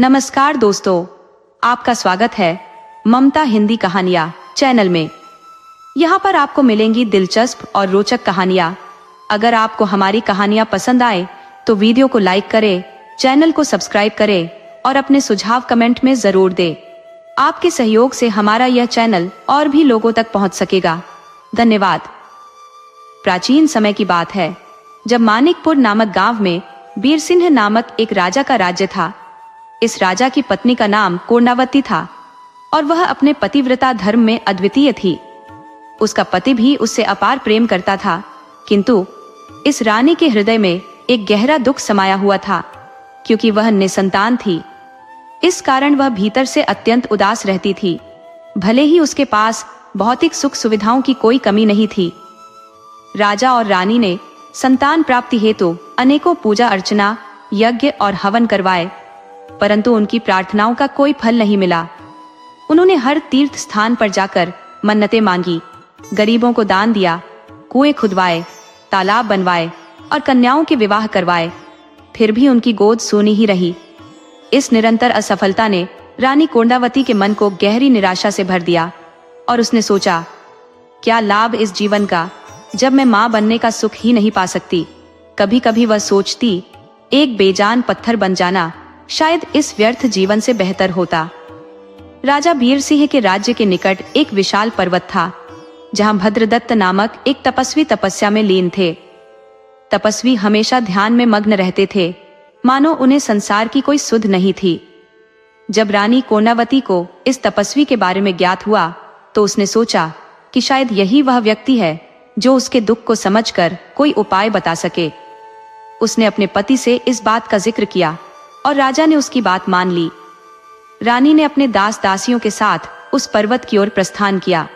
नमस्कार दोस्तों, आपका स्वागत है ममता हिंदी कहानियाँ चैनल में। यहाँ पर आपको मिलेंगी दिलचस्प और रोचक कहानियाँ। अगर आपको हमारी कहानियाँ पसंद आए तो वीडियो को लाइक करें, चैनल को सब्सक्राइब करें और अपने सुझाव कमेंट में जरूर दें। आपके सहयोग से हमारा यह चैनल और भी लोगों तक पहुँच सकेगा। धन्यवाद। प्राचीन समय की बात है, जब मानिकपुर नामक गांव में बीरसिंह नामक एक राजा का राज्य था। इस राजा की पत्नी का नाम कोंडावती था और वह अपने पतिव्रता धर्म में अद्वितीय थी। उसका पति भी उससे अपार प्रेम करता था, किंतु इस रानी के हृदय में एक गहरा दुख समाया हुआ था, क्योंकि वह निसंतान थी। इस कारण वह भीतर से अत्यंत उदास रहती थी। भले ही उसके पास भौतिक सुख सुविधाओं की कोई कमी नहीं थी। राजा और रानी ने संतान प्राप्ति हेतु अनेकों पूजा अर्चना, यज्ञ और हवन करवाए, परंतु उनकी प्रार्थनाओं का कोई फल नहीं मिला। उन्होंने हर तीर्थ स्थान पर जाकर मन्नतें मांगी, गरीबों को दान दिया, कुएं खुदवाए, तालाब बनवाए और कन्याओं के विवाह करवाए, फिर भी उनकी गोद सूनी ही रही। इस निरंतर असफलता ने रानी कोंडावती के मन को गहरी निराशा से भर दिया और उसने सोचा, क्या लाभ इस जीवन का जब मैं मां बनने का सुख ही नहीं पा सकती। कभी कभी वह सोचती, एक बेजान पत्थर बन जाना शायद इस व्यर्थ जीवन से बेहतर होता। राजा बीरसिंह के राज्य के निकट एक विशाल पर्वत था, जहां भद्रदत्त नामक एक तपस्वी तपस्या में लीन थे। तपस्वी हमेशा ध्यान में मग्न रहते थे, मानो उन्हें संसार की कोई सुध नहीं थी। जब रानी कोंडावती को इस तपस्वी के बारे में ज्ञात हुआ तो उसने सोचा कि शायद यही वह व्यक्ति है जो उसके दुख को समझकर कोई उपाय बता सके। उसने अपने पति से इस बात का जिक्र किया और राजा ने उसकी बात मान ली। रानी ने अपने दास दासियों के साथ उस पर्वत की ओर प्रस्थान किया।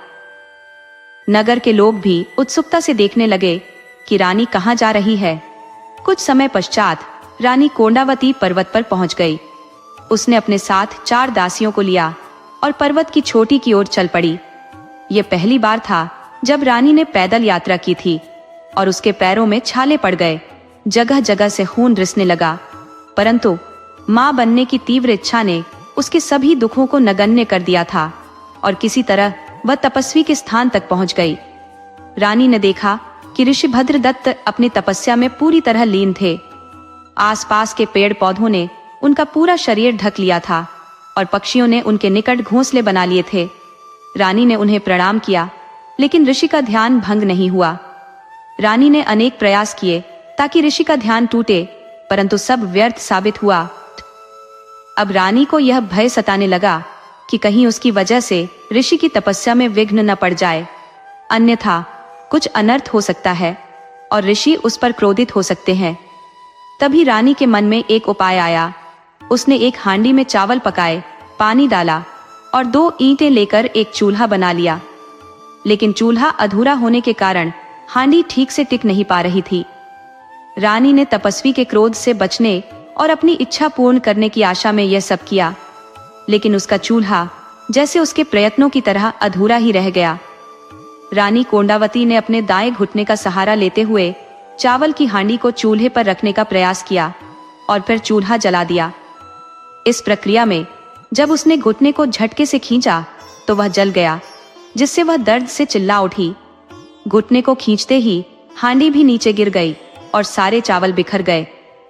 नगर के लोग भी उत्सुकता से देखने लगे कि रानी कहाँ जा रही है। कुछ समय पश्चात रानी कोंडावती पर्वत पर पहुंच गई। उसने अपने साथ 4 दासियों को लिया और पर्वत की चोटी की ओर चल पड़ी। यह पहली बार था जब रानी ने पैदल यात्रा की थी और उसके पैरों में छाले पड़ गए, जगह जगह से खून रिसने लगा। परंतु मां बनने की तीव्र इच्छा ने उसके सभी दुखों को नगण्य कर दिया था और किसी तरह वह तपस्वी के स्थान तक पहुंच गई। रानी ने देखा कि ऋषि भद्रदत्त अपनी तपस्या में पूरी तरह लीन थे। आसपास के पेड़ पौधों ने उनका पूरा शरीर ढक लिया था और पक्षियों ने उनके निकट घोंसले बना लिए थे। रानी ने उन्हें प्रणाम किया, लेकिन ऋषि का ध्यान भंग नहीं हुआ। रानी ने अनेक प्रयास किए ताकि ऋषि का ध्यान टूटे, परंतु सब व्यर्थ साबित हुआ। अब रानी को यह भय सताने लगा कि कहीं उसकी वजह से ऋषि की तपस्या में विघ्न न पड़ जाए, अन्यथा कुछ अनर्थ हो सकता है और ऋषि उस पर क्रोधित हो सकते हैं। तभी रानी के मन में एक उपाय आया। उसने एक हांडी में चावल पकाए, पानी डाला और 2 ईंटें लेकर एक चूल्हा बना लिया। लेकिन चूल्हा अधूरा होने के कारण हांडी ठीक से टिक नहीं पा रही थी। रानी ने तपस्वी के क्रोध से बचने और अपनी इच्छा पूर्ण करने की आशा में यह सब किया, लेकिन उसका चूल्हा जैसे उसके प्रयत्नों की तरह अधूरा ही रह गया। रानी कोंडावती ने अपने दाएं घुटने का सहारा लेते हुए चावल की हांडी को चूल्हे पर रखने का प्रयास किया और फिर चूल्हा जला दिया। इस प्रक्रिया में जब उसने घुटने को झटके से खींचा तो वह जल गया, जिससे वह दर्द से चिल्ला उठी। घुटने को खींचते ही हांडी भी नीचे गिर गई और सारे चावल बिखर गए।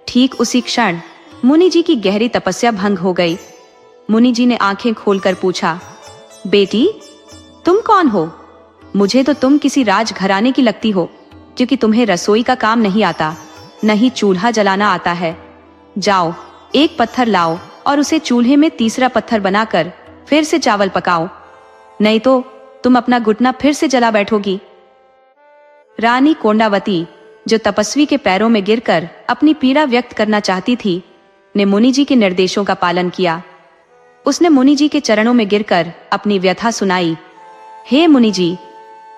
ठीक उसी क्षण मुनि जी की गहरी तपस्या भंग हो गई। मुनि जी ने आंखें खोलकर पूछा, बेटी, तुम कौन हो? मुझे तो तुम किसी राजघराने की लगती हो, क्योंकि तुम्हें रसोई का काम नहीं आता, न ही चूल्हा जलाना आता है। जाओ, एक पत्थर लाओ और उसे चूल्हे में तीसरा पत्थर बनाकर फिर से चावल पकाओ, नहीं तो तुम अपना घुटना फिर से जला बैठोगी। रानी कोंडावती, जो तपस्वी के पैरों में गिरकर अपनी पीड़ा व्यक्त करना चाहती थी, ने मुनि जी के निर्देशों का पालन किया। उसने मुनि जी के चरणों में गिरकर अपनी व्यथा सुनाई। हे मुनि जी,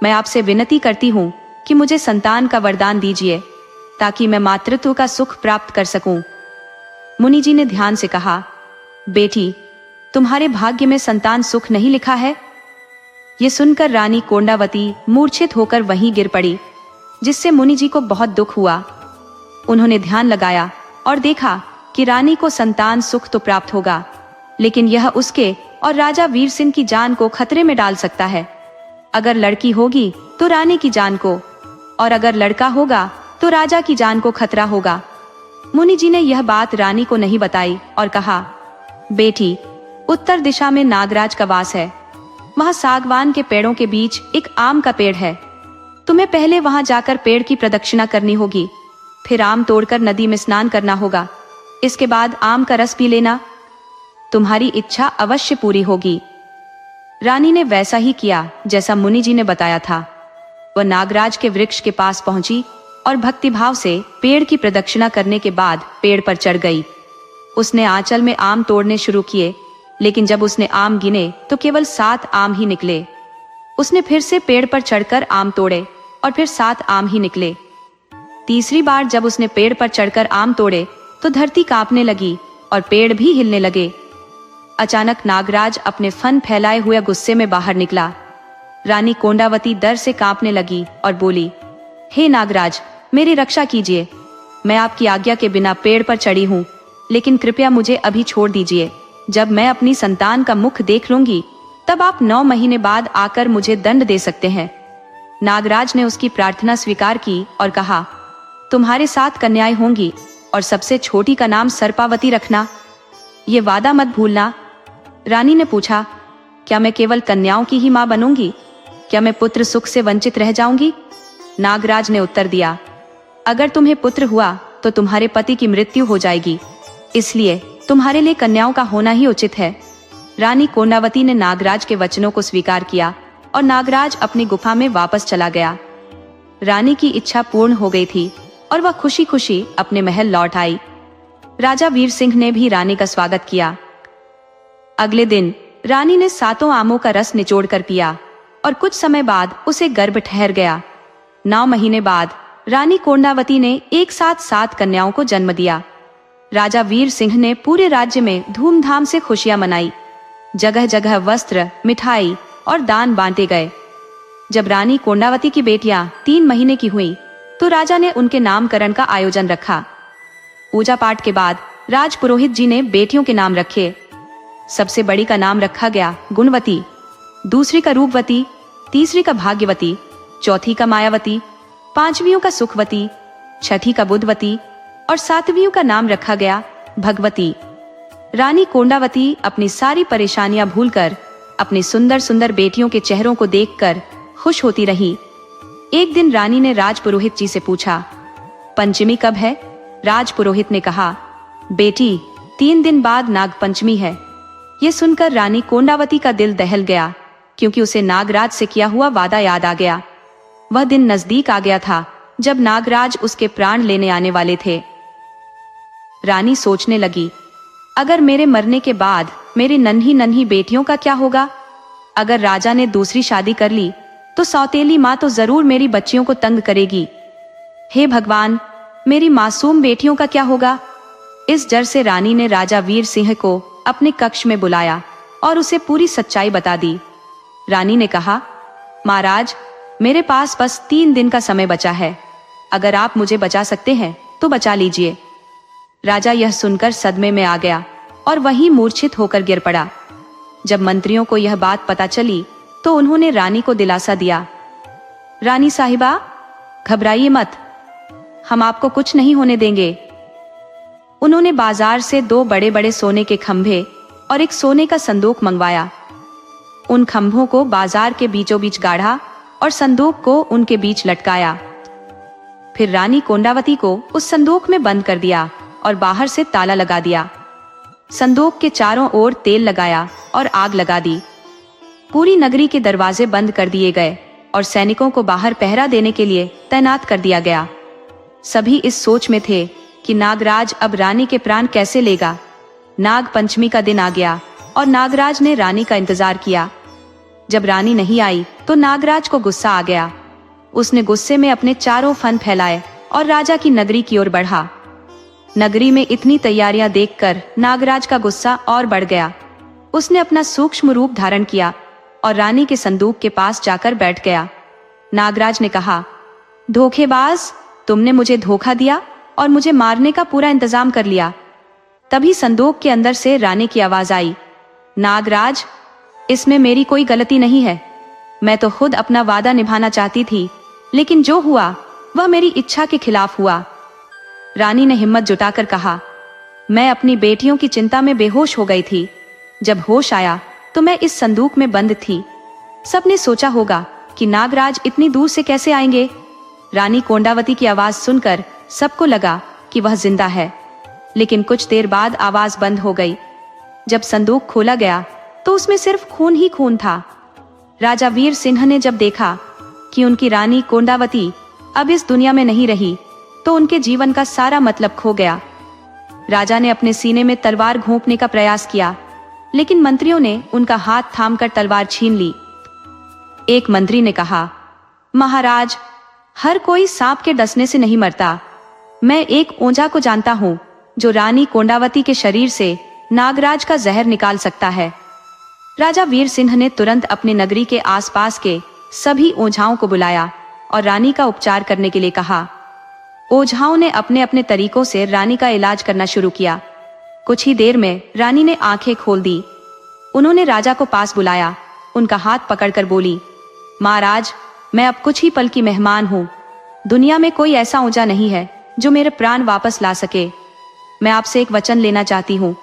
मैं आपसे विनती करती हूँ कि मुझे संतान का वरदान दीजिए, ताकि मैं मातृत्व का सुख प्राप्त कर सकूं। मुनि जी ने ध्यान से कहा, बेटी, तुम्हारे भाग्य में संतान सुख नहीं लिखा है। ये सुनकर रानी कोंडावती मूर्छित होकर वहीं गिर पड़ी, जिससे मुनि जी को बहुत दुख हुआ। उन्होंने ध्यान लगाया और देखा कि रानी को संतान सुख तो प्राप्त होगा, लेकिन यह उसके और राजा वीर सिंह की जान को खतरे में डाल सकता है। अगर लड़की होगी तो रानी की जान को, और अगर लड़का होगा तो राजा की जान को खतरा होगा। मुनि जी ने यह बात रानी को नहीं बताई और कहा, बेटी, उत्तर दिशा में नागराज का वास है। वहाँ सागवान के पेड़ों के बीच एक आम का पेड़ है। तुम्हें पहले वहाँ जाकर पेड़ की प्रदक्षिणा करनी होगी, फिर आम तोड़कर नदी में स्नान करना होगा। इसके बाद आम का रस पी लेना। तुम्हारी इच्छा अवश्य पूरी होगी। रानी ने वैसा ही किया जैसा मुनि जी ने बताया था। वह नागराज के वृक्ष के पास पहुंची और भक्तिभाव से पेड़ की प्रदक्षिणा करने के बाद पेड़ पर चढ़ गई। उसने आंचल में आम तोड़ने शुरू किए, लेकिन जब उसने आम गिने तो केवल 7 आम ही निकले। उसने फिर से पेड़ पर चढ़कर आम तोड़े और फिर 7 आम ही निकले। तीसरी बार जब उसने पेड़ पर चढ़कर आम तोड़े तो धरती कांपने लगी और पेड़ भी हिलने लगे। अचानक नागराज अपने फन फैलाए हुए गुस्से में बाहर निकला। रानी कोंडावती डर से कांपने लगी और बोली, हे नागराज, मेरी रक्षा कीजिए। मैं आपकी आज्ञा के बिना पेड़ पर चढ़ी हूँ, लेकिन कृपया मुझे अभी छोड़ दीजिए। जब मैं अपनी संतान का मुख देख लूंगी तब आप 9 महीने बाद आकर मुझे दंड दे सकते हैं। नागराज ने उसकी प्रार्थना स्वीकार की और कहा, तुम्हारे 7 कन्याएं होंगी और सबसे छोटी का नाम सर्पावती रखना। ये वादा मत भूलना। रानी ने पूछा, क्या मैं केवल कन्याओं की ही माँ बनूंगी? क्या मैं पुत्र सुख से वंचित रह जाऊंगी? नागराज ने उत्तर दिया, अगर तुम्हें पुत्र हुआ तो तुम्हारे पति की मृत्यु हो जाएगी, इसलिए तुम्हारे लिए कन्याओं का होना ही उचित है। रानी कोंडावती ने नागराज के वचनों को स्वीकार किया और नागराज अपनी गुफा में वापस चला गया। रानी की इच्छा पूर्ण हो गई थी और वह खुशी खुशी अपने महल लौट आई। राजा वीर सिंह ने भी रानी का स्वागत किया। अगले दिन रानी ने 7 आमों का रस निचोड़ कर पिया और कुछ समय बाद उसे गर्भ ठहर गया। 9 महीने बाद रानी कोंडावती ने एक साथ 7 कन्याओं को जन्म दिया। राजा वीर सिंह ने पूरे राज्य में धूमधाम से खुशियां मनाई। जगह जगह वस्त्र, मिठाई और दान बांटे गए। जब रानी कोंडावती की बेटियां 3 महीने की हुई तो राजा ने उनके नामकरण का आयोजन रखा। पूजा पाठ के बाद राज पुरोहित जी ने बेटियों के नाम रखे। सबसे बड़ी का नाम रखा गया गुणवती, दूसरी का रूपवती, तीसरी का भाग्यवती, चौथी का मायावती, 5वीं का सुखवती, छठी का बुद्धवती और 7वीं का नाम रखा गया भगवती। रानी कोंडावती अपनी सारी परेशानियां भूलकर अपनी सुंदर सुंदर बेटियों के चेहरों को देखकर खुश होती रही। एक दिन रानी ने राजपुरोहित जी से पूछा, पंचमी कब है? राजपुरोहित ने कहा, बेटी, 3 दिन बाद नाग पंचमी है। ये सुनकर रानी कोंडावती का दिल दहल गया, क्योंकि उसे नागराज से किया हुआ वादा याद आ गया। वह दिन नजदीक आ गया था जब नागराज उसके प्राण लेने आने वाले थे। रानी सोचने लगी, अगर मेरे मरने के बाद मेरी नन्ही नन्ही बेटियों का क्या होगा? अगर राजा ने दूसरी शादी कर ली तो सौतेली माँ तो जरूर मेरी बच्चियों को तंग करेगी। हे भगवान, मेरी मासूम बेटियों का क्या होगा? इस डर से रानी ने राजा वीर सिंह को अपने कक्ष में बुलाया और उसे पूरी सच्चाई बता दी। रानी ने कहा, महाराज, मेरे पास बस 3 दिन का समय बचा है। अगर आप मुझे बचा सकते हैं तो बचा लीजिए। राजा यह सुनकर सदमे में आ गया और वहीं मूर्छित होकर गिर पड़ा। जब मंत्रियों को यह बात पता चली तो उन्होंने रानी को दिलासा दिया, रानी साहिबा, घबराइए मत, हम आपको कुछ नहीं होने देंगे। उन्होंने बाजार से 2 बड़े बड़े सोने के खंभे और एक सोने का संदूक मंगवाया। उन खंभों को बाजार के बीचों बीच गाढ़ा और संदूक को उनके बीच लटकाया। फिर रानी कोंडावती को उस संदूक में बंद कर दिया और बाहर से ताला लगा दिया। संदूक के चारों ओर तेल लगाया और आग लगा दी। पूरी नगरी के दरवाजे बंद कर दिए गए और सैनिकों को बाहर पहरा देने के लिए तैनात कर दिया गया। सभी इस सोच में थे कि नागराज अब रानी के प्राण कैसे लेगा। नाग पंचमी का दिन आ गया और नागराज ने रानी का इंतजार किया। जब रानी नहीं आई तो नागराज को गुस्सा आ गया। उसने गुस्से में अपने चारों फन फैलाए और राजा की नगरी की ओर बढ़ा। नगरी में इतनी तैयारियां देखकर नागराज का गुस्सा और बढ़ गया। उसने अपना सूक्ष्म रूप धारण किया और रानी के संदूक के पास जाकर बैठ गया। नागराज ने कहा, धोखेबाज, तुमने मुझे धोखा दिया और मुझे मारने का पूरा इंतजाम कर लिया। तभी संदूक के अंदर से रानी की आवाज आई, नागराज, इसमें मेरी कोई गलती नहीं है। मैं तो खुद अपना वादा निभाना चाहती थी, लेकिन जो हुआ वह मेरी इच्छा के खिलाफ हुआ। रानी ने हिम्मत जुटाकर कहा, मैं अपनी बेटियों की चिंता में बेहोश हो गई थी। जब होश आया तो मैं इस संदूक में बंद थी। सबने सोचा होगा कि नागराज इतनी दूर से कैसे आएंगे। रानी कोंडावती की आवाज सुनकर सबको लगा कि वह जिंदा है, लेकिन कुछ देर बाद आवाज बंद हो गई। जब संदूक खोला गया तो उसमें सिर्फ खून ही खून था। राजा वीर सिंह ने जब देखा कि उनकी रानी कोंडावती अब इस दुनिया में नहीं रही, तो उनके जीवन का सारा मतलब खो गया। राजा ने अपने सीने में तलवार घोंपने का प्रयास किया, लेकिन मंत्रियों ने उनका हाथ थामकर तलवार छीन ली। एक मंत्री ने कहा, महाराज, हर कोई सांप के डसने से नहीं मरता। मैं एक ओझा को जानता हूँ जो रानी कोंडावती के शरीर से नागराज का जहर निकाल सकता है। राजा वीर सिंह ने तुरंत अपने नगरी के आसपास के सभी ओझाओं को बुलाया और रानी का उपचार करने के लिए कहा। ओझाओं ने अपने अपने तरीकों से रानी का इलाज करना शुरू किया। कुछ ही देर में रानी ने आंखें खोल दी। उन्होंने राजा को पास बुलाया, उनका हाथ पकड़कर बोली, महाराज, मैं अब कुछ ही पल की मेहमान हूँ। दुनिया में कोई ऐसा ओझा नहीं है जो मेरे प्राण वापस ला सके। मैं आपसे एक वचन लेना चाहती हूँ।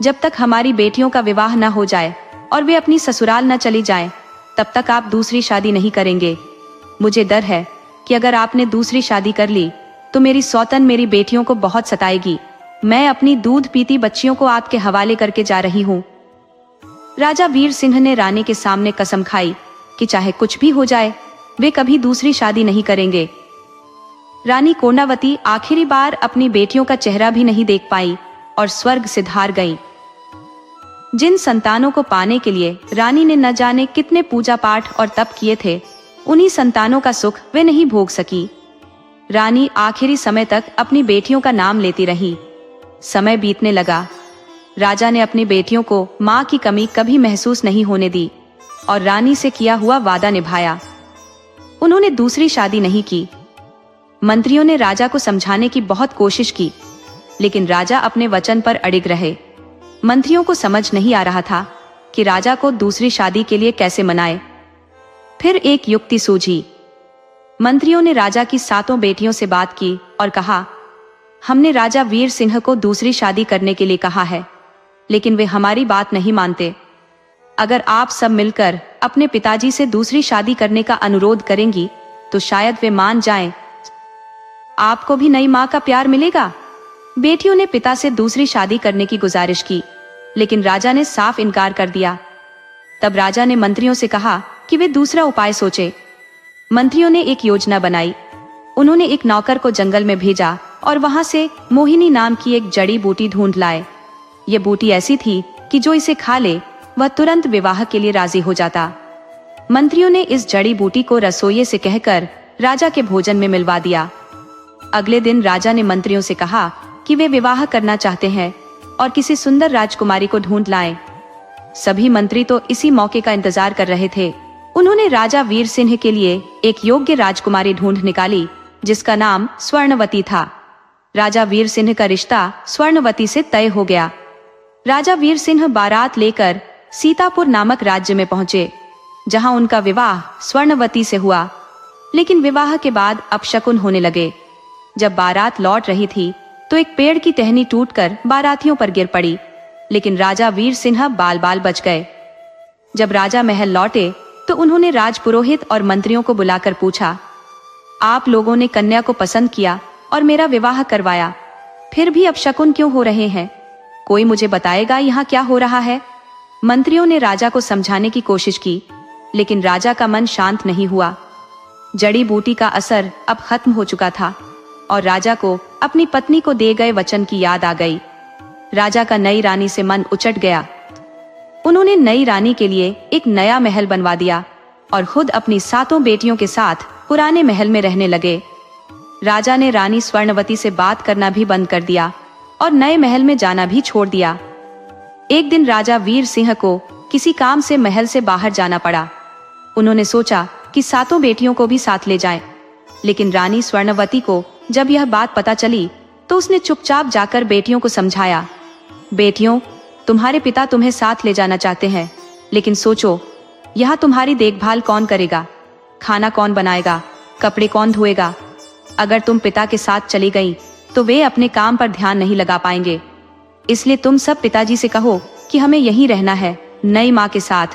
जब तक हमारी बेटियों का विवाह न हो जाए और वे अपनी ससुराल न चली जाएं, तब तक आप दूसरी शादी नहीं करेंगे। मुझे डर है कि अगर आपने दूसरी शादी कर ली तो मेरी सौतन मेरी बेटियों को बहुत सताएगी। मैं अपनी दूध पीती बच्चियों को आपके हवाले करके जा रही हूँ। राजा वीर सिंह ने रानी के सामने कसम खाई कि चाहे कुछ भी हो जाए, वे कभी दूसरी शादी नहीं करेंगे। रानी कोंडावती आखिरी बार अपनी बेटियों का चेहरा भी नहीं देख पाई और स्वर्ग से धार गईं। जिन संतानों को पाने के लिए रानी ने न जाने कितने पूजा पाठ और तप किए थे, उन्हीं संतानों का सुख वे नहीं भोग सकी। रानी आखिरी समय तक अपनी बेटियों का नाम लेती रही। समय बीतने लगा। राजा ने अपनी बेटियों को माँ की कमी कभी महसूस नहीं होने दी और रानी से किया हुआ वादा निभाया। उन्होंने दूसरी शादी नहीं की। मंत्रियों ने राजा को समझाने की बहुत कोशिश की, लेकिन राजा अपने वचन पर अड़िग रहे। मंत्रियों को समझ नहीं आ रहा था कि राजा को दूसरी शादी के लिए कैसे मनाए। फिर एक युक्ति सूझी। मंत्रियों ने राजा की 7 बेटियों से बात की और कहा, हमने राजा वीर सिंह को दूसरी शादी करने के लिए कहा है, लेकिन वे हमारी बात नहीं मानते। अगर आप सब मिलकर अपने पिताजी से दूसरी शादी करने का अनुरोध करेंगी तो शायद वे मान जाएं। आपको भी नई माँ का प्यार मिलेगा। बेटियों ने पिता से दूसरी शादी करने की गुजारिश की, लेकिन राजा ने साफ इनकार कर दिया। तब राजा ने मंत्रियों से कहा कि वे दूसरा उपाय सोचे। मंत्रियों ने एक योजना बनाई। उन्होंने एक नौकर को जंगल में भेजा और वहां से मोहिनी नाम की एक जड़ी बूटी ढूंढ लाए। ये बूटी ऐसी थी कि जो इसे खा ले वह तुरंत विवाह के लिए राजी हो जाता। मंत्रियों ने इस जड़ी बूटी को रसोइये से कहकर राजा के भोजन में मिलवा दिया। अगले दिन राजा ने मंत्रियों से कहा कि वे विवाह करना चाहते हैं और किसी सुंदर राजकुमारी को ढूंढ लाएं। सभी मंत्री तो इसी मौके का इंतजार कर रहे थे। उन्होंने राजा वीर सिंह के लिए एक योग्य राजकुमारी ढूंढ निकाली, जिसका नाम स्वर्णवती था। राजा वीर सिंह का रिश्ता स्वर्णवती से तय हो गया। राजा वीर सिंह बारात लेकर सीतापुर नामक राज्य में पहुंचे, जहां उनका विवाह स्वर्णवती से हुआ। लेकिन विवाह के बाद अपशकुन होने लगे। जब बारात लौट रही थी तो एक पेड़ की टहनी टूटकर बारातियों पर गिर पड़ी, लेकिन राजा वीर सिंह बाल बाल बच गए। जब राजा महल लौटे तो उन्होंने राजपुरोहित और मंत्रियों को बुलाकर पूछा, आप लोगों ने कन्या को पसंद किया और मेरा विवाह करवाया, फिर भी अपशकुन क्यों हो रहे हैं? कोई मुझे बताएगा यहाँ क्या हो रहा है? मंत्रियों ने राजा को समझाने की कोशिश की, लेकिन राजा का मन शांत नहीं हुआ। जड़ी बूटी का असर अब खत्म हो चुका था और राजा को अपनी पत्नी को दिए गए वचन की याद आ गई। राजा का नई रानी से मन उचट गया। उन्होंने नई रानी के लिए एक नया महल बनवा दिया और खुद अपनी 7 बेटियों के साथ पुराने महल में रहने लगे। राजा ने रानी स्वर्णवती से बात करना भी बंद कर दिया और नए महल में जाना भी छोड़ दिया। एक दिन राजा वीर सिंह को किसी काम से महल से बाहर जाना पड़ा। उन्होंने सोचा कि 7 बेटियों को भी साथ ले जाएं, लेकिन रानी स्वर्णवती को जब यह बात पता चली तो उसने चुपचाप जाकर बेटियों को समझाया बेटियों, तुम्हारे पिता तुम्हें साथ ले जाना चाहते हैं, लेकिन सोचो, यहाँ तुम्हारी देखभाल कौन करेगा? खाना कौन बनाएगा? कपड़े कौन धोएगा? अगर तुम पिता के साथ चली गई तो वे अपने काम पर ध्यान नहीं लगा पाएंगे। इसलिए तुम सब पिताजी से कहो कि हमें यहीं रहना है, नई माँ के साथ।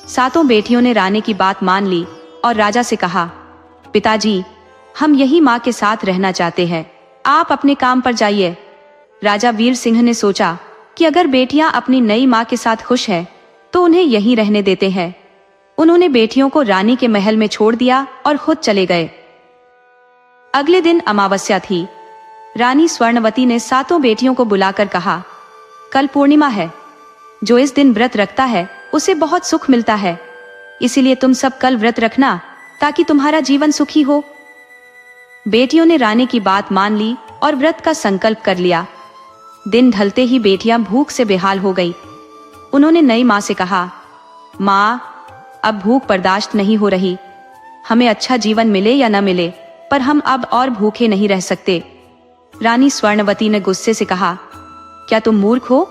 सातों बेटियों ने रानी की बात मान ली और राजा से कहा, पिताजी, हम यही माँ के साथ रहना चाहते हैं, आप अपने काम पर जाइए। राजा वीर सिंह ने सोचा कि अगर बेटियां अपनी नई माँ के साथ खुश हैं, तो उन्हें यहीं रहने देते हैं। उन्होंने बेटियों को रानी के महल में छोड़ दिया और खुद चले गए। अगले दिन अमावस्या थी। रानी स्वर्णवती ने सातों बेटियों को बुलाकर कहा, कल पूर्णिमा है। जो इस दिन व्रत रखता है उसे बहुत सुख मिलता है, इसीलिए तुम सब कल व्रत रखना ताकि तुम्हारा जीवन सुखी हो। बेटियों ने रानी की बात मान ली और व्रत का संकल्प कर लिया। दिन ढलते ही बेटियां भूख से बेहाल हो गई। उन्होंने नई माँ से कहा, माँ, अब भूख बर्दाश्त नहीं हो रही। हमें अच्छा जीवन मिले या न मिले, पर हम अब और भूखे नहीं रह सकते। रानी स्वर्णवती ने गुस्से से कहा, क्या तुम मूर्ख हो?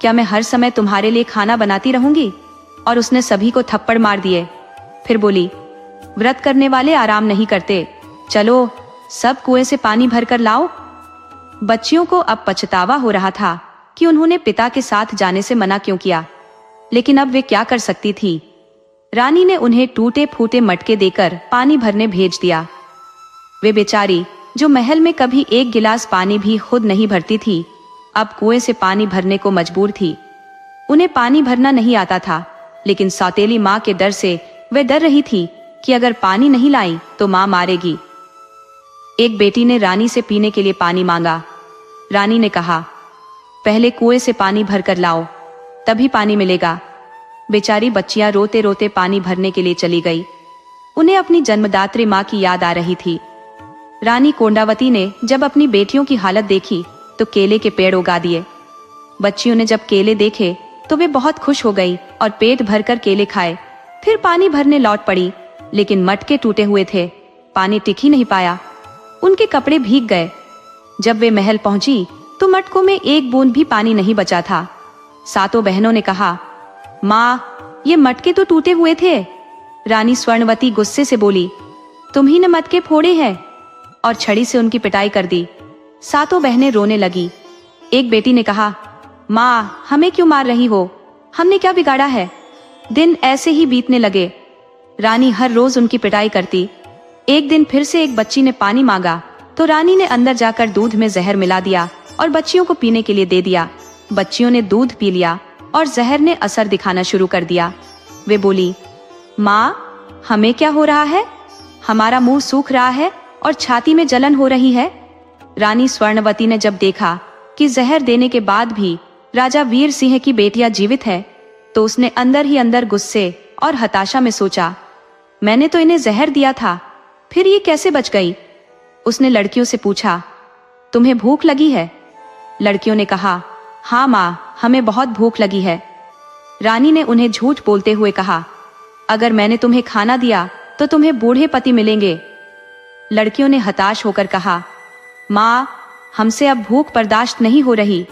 क्या मैं हर समय तुम्हारे लिए खाना बनाती रहूंगी? और उसने सभी को थप्पड़ मार दिए। फिर बोली, व्रत करने वाले आराम नहीं करते, चलो सब कुएं से पानी भरकर लाओ। बच्चियों को अब पछतावा हो रहा था कि उन्होंने पिता के साथ जाने से मना क्यों किया, लेकिन अब वे क्या कर सकती थी। रानी ने उन्हें टूटे फूटे मटके देकर पानी भरने भेज दिया। वे बेचारी, जो महल में कभी एक गिलास पानी भी खुद नहीं भरती थी, अब कुएं से पानी भरने को मजबूर थी। उन्हें पानी भरना नहीं आता था, लेकिन सौतेली माँ के डर से वे डर रही थी कि अगर पानी नहीं लाई तो माँ मारेगी। एक बेटी ने रानी से पीने के लिए पानी मांगा। रानी ने कहा, पहले कुएं से पानी भरकर लाओ, तभी पानी मिलेगा। बेचारी बच्चियां रोते रोते पानी भरने के लिए चली गई। उन्हें अपनी जन्मदात्री माँ की याद आ रही थी। रानी कोंडावती ने जब अपनी बेटियों की हालत देखी तो केले के पेड़ उगा दिए। बच्चियों ने जब केले देखे तो वे बहुत खुश हो गई और पेट भरकर केले खाए। फिर पानी भरने लौट पड़ी, लेकिन मटके टूटे हुए थे, पानी टिक ही नहीं पाया। उनके कपड़े भीग गए। जब वे महल पहुंची तो मटकों में एक बूंद भी पानी नहीं बचा था। सातों बहनों ने कहा, माँ, ये मटके तो टूटे हुए थे। रानी स्वर्णवती गुस्से से बोली, तुम ही ने मटके फोड़े हैं, और छड़ी से उनकी पिटाई कर दी। सातों बहनें रोने लगी। एक बेटी ने कहा, माँ, हमें क्यों मार रही हो? हमने क्या बिगाड़ा है? दिन ऐसे ही बीतने लगे। रानी हर रोज उनकी पिटाई करती। एक दिन फिर से एक बच्ची ने पानी मांगा तो रानी ने अंदर जाकर दूध में जहर मिला दिया और बच्चियों को पीने के लिए दे दिया। बच्चियों ने दूध पी लिया और जहर ने असर दिखाना शुरू कर दिया। वे बोली, माँ, हमें क्या हो रहा है? हमारा मुंह सूख रहा है और छाती में जलन हो रही है। रानी स्वर्णवती ने जब देखा कि जहर देने के बाद भी राजा वीर सिंह की बेटियां जीवित है, तो उसने अंदर ही अंदर गुस्से और हताशा में सोचा, मैंने तो इन्हें जहर दिया था, फिर ये कैसे बच गई? उसने लड़कियों से पूछा, तुम्हें भूख लगी है? लड़कियों ने कहा, हाँ माँ, हमें बहुत भूख लगी है। रानी ने उन्हें झूठ बोलते हुए कहा, अगर मैंने तुम्हें खाना दिया तो तुम्हें बूढ़े पति मिलेंगे। लड़कियों ने हताश होकर कहा, माँ, हमसे अब भूख बर्दाश्त नहीं हो रही।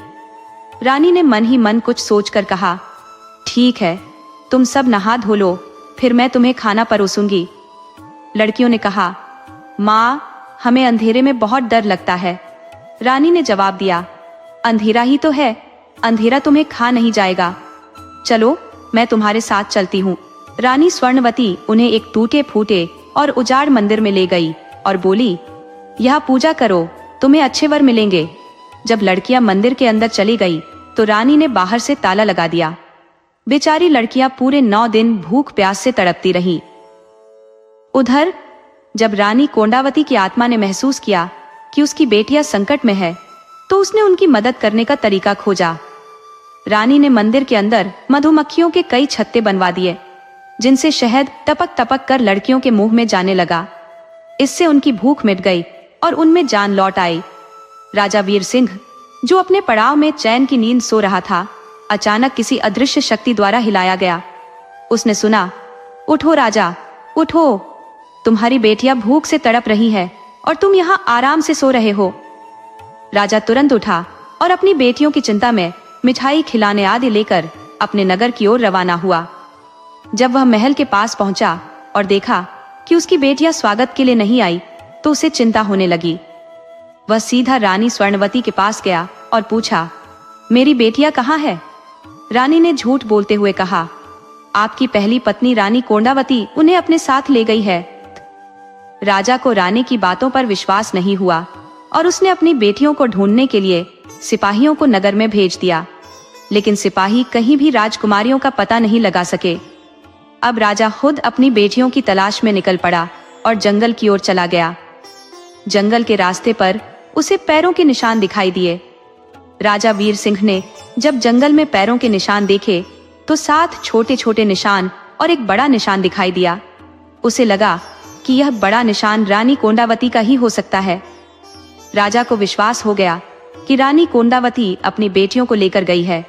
रानी ने मन ही मन कुछ सोचकर कहा, ठीक है, तुम सब नहा धो लो, फिर मैं तुम्हें खाना परोसूंगी। लड़कियों ने कहा, माँ, हमें अंधेरे में बहुत डर लगता है। रानी ने जवाब दिया, अंधेरा ही तो है, अंधेरा तुम्हें खा नहीं जाएगा। चलो, मैं तुम्हारे साथ चलती हूँ। रानी स्वर्णवती उन्हें एक टूटे फूटे और उजाड़ मंदिर में ले गई और बोली, यह पूजा करो, तुम्हें अच्छे वर मिलेंगे। जब लड़कियां मंदिर के अंदर चली गई तो रानी ने बाहर से ताला लगा दिया। बेचारी लड़कियां पूरे 9 दिन भूख प्यास से तड़पती रही। उधर जब रानी कोंडावती की आत्मा ने महसूस किया कि उसकी बेटियां संकट में है, तो उसने उनकी मदद करने का तरीका खोजा। रानी ने मंदिर के अंदर मधुमक्खियों के कई छत्ते बनवा दिए, जिनसे शहद टपक टपक कर लड़कियों के मुंह में जाने लगा। इससे उनकी भूख मिट गई और उनमें जान लौट आई। राजा वीर सिंह, जो अपने पड़ाव में चैन की नींद सो रहा था, अचानक किसी अदृश्य शक्ति द्वारा हिलाया गया। उसने सुना, उठो राजा, उठो, तुम्हारी बेटियां भूख से तड़प रही है और तुम यहाँ आराम से सो रहे हो। राजा तुरंत उठा और अपनी बेटियों की चिंता में मिठाई खिलाने आदि लेकर अपने नगर की ओर रवाना हुआ। जब वह महल के पास पहुंचा और देखा कि उसकी बेटियां स्वागत के लिए नहीं आई, तो उसे चिंता होने लगी। वह सीधा रानी स्वर्णवती के पास गया और पूछा, मेरी बेटियां कहाँ है? रानी ने झूठ बोलते हुए कहा, आपकी पहली पत्नी रानी कोंडावती उन्हें अपने साथ ले गई है। राजा को रानी की बातों पर विश्वास नहीं हुआ और उसने अपनी बेटियों को ढूंढने के लिए सिपाहियों को नगर में भेज दिया, लेकिन सिपाही कहीं भी राजकुमारियों का पता नहीं लगा सके। अब राजा खुद अपनी बेटियों की तलाश में निकल पड़ा और जंगल की ओर चला गया। जंगल के रास्ते पर उसे पैरों के निशान दिखाई दिए। राजा वीर सिंह ने जब जंगल में पैरों के निशान देखे तो 7 छोटे छोटे निशान और एक बड़ा निशान दिखाई दिया। उसे लगा कि यह बड़ा निशान रानी कोंडावती का ही हो सकता है। राजा को विश्वास हो गया कि रानी कोंडावती अपनी बेटियों को लेकर गई है।